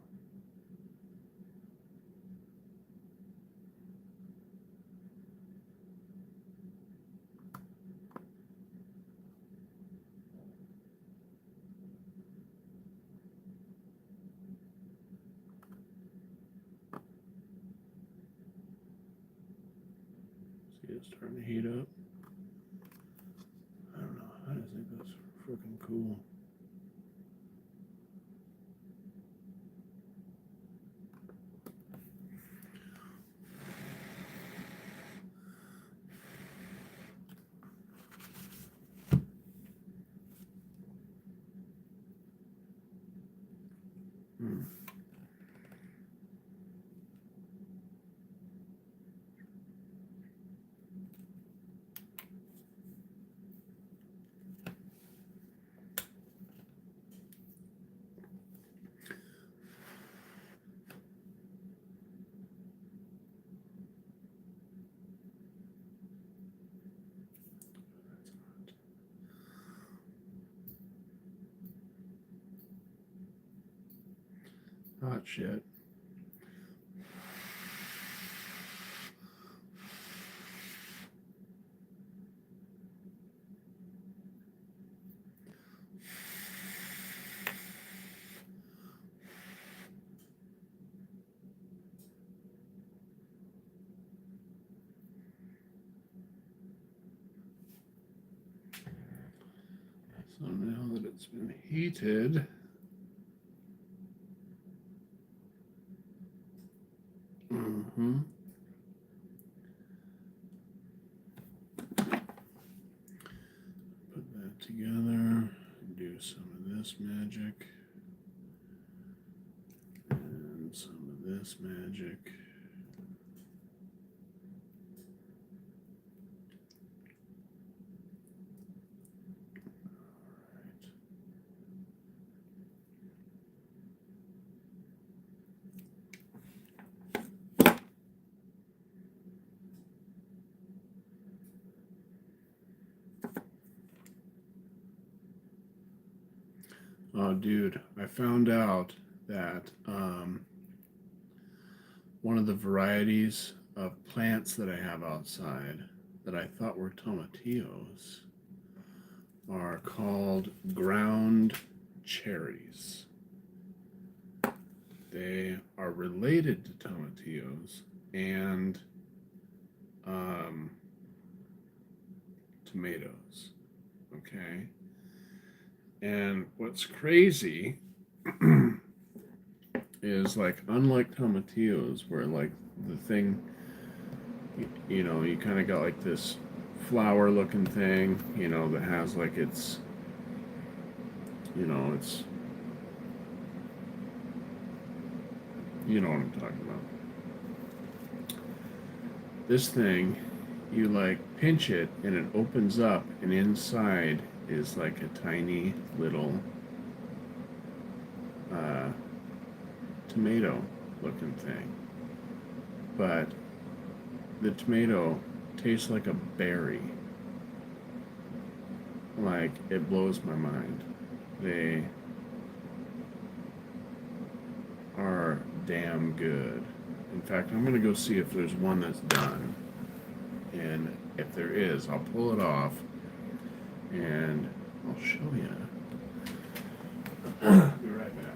[SPEAKER 1] See, it's starting to heat up. I don't know. I just think that's freaking cool. Hot shit. So now that it's been heated, put that together, do some of this magic, and some of this magic. Oh, dude, I found out that one of the varieties of plants that I have outside that I thought were tomatillos are called ground cherries. They are related to tomatillos and tomatoes. Okay. And what's crazy is, like, unlike tomatillos, where, like, the thing, you kind of got like this flower looking thing, that has like it's, it's, you know what I'm talking about. This thing, you like pinch it and it opens up, and inside is like a tiny little tomato looking thing. But the tomato tastes like a berry. Like, it blows my mind. They are damn good. In fact, I'm going to go see if there's one that's done. And if there is, I'll pull it off and I'll show you. Be right back.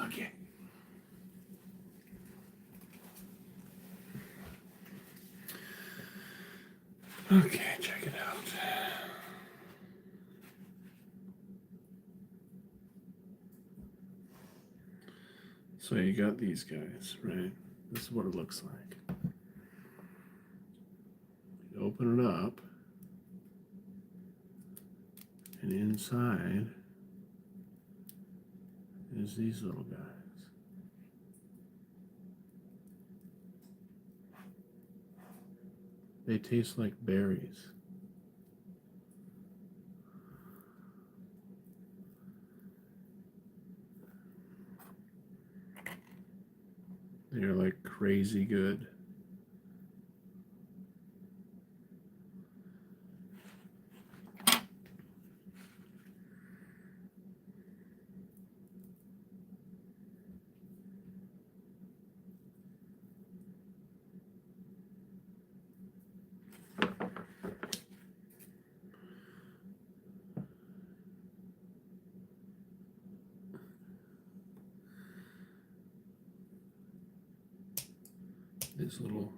[SPEAKER 1] Okay. Okay, check it out. So you got these guys, right? This is what it looks like. You open it up, and inside is these little guys. They taste like berries. They're like crazy good. these little,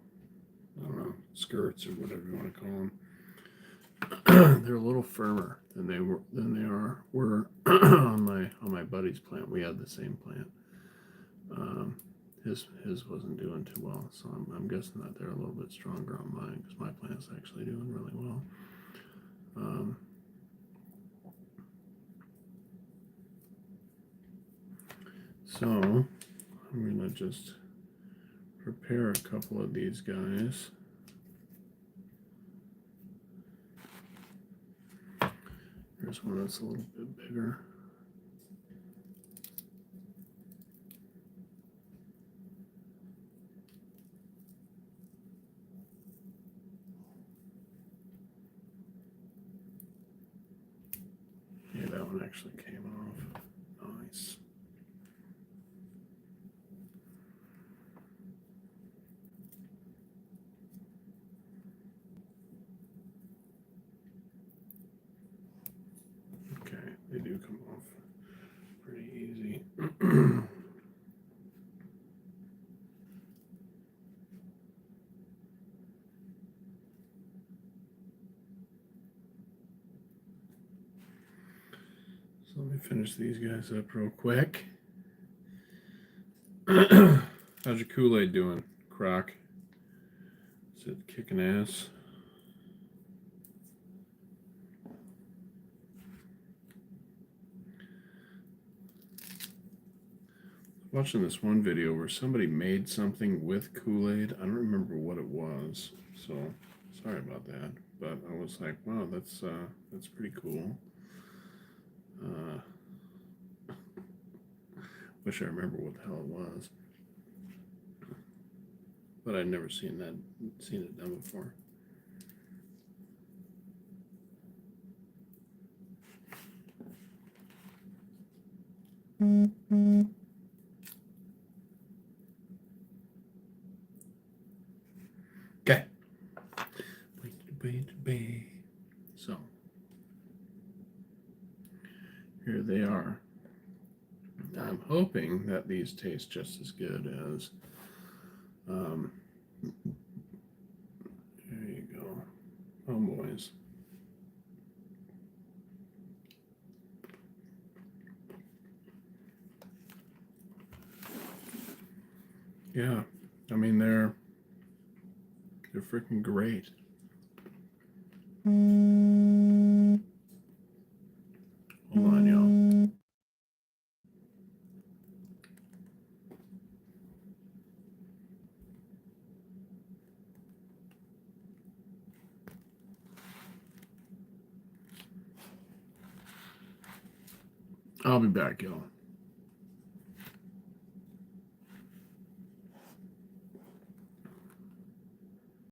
[SPEAKER 1] I don't know, skirts or whatever you want to call them. They're a little firmer than they were on my buddy's plant. We had the same plant. His wasn't doing too well, so I'm guessing that they're a little bit stronger on mine because my plant's actually doing really well. So I'm gonna just prepare a couple of these guys. Here's one that's a little bit bigger. Yeah, that one actually came off. Nice. Okay, they do come off pretty easy. So let me finish these guys up real quick. How's your Kool-Aid doing, Croc? Is it kicking ass? Watching this one video where somebody made something with Kool-Aid. I don't remember what it was, so sorry about that. But I was like, wow, that's pretty cool. Wish I remember what the hell it was, but I'd never seen it done before. Okay. So here they are. I'm hoping that these taste just as good as. There you go. Oh, boys. Yeah, I mean they're freaking great. Hold on, y'all. I'll be back, y'all.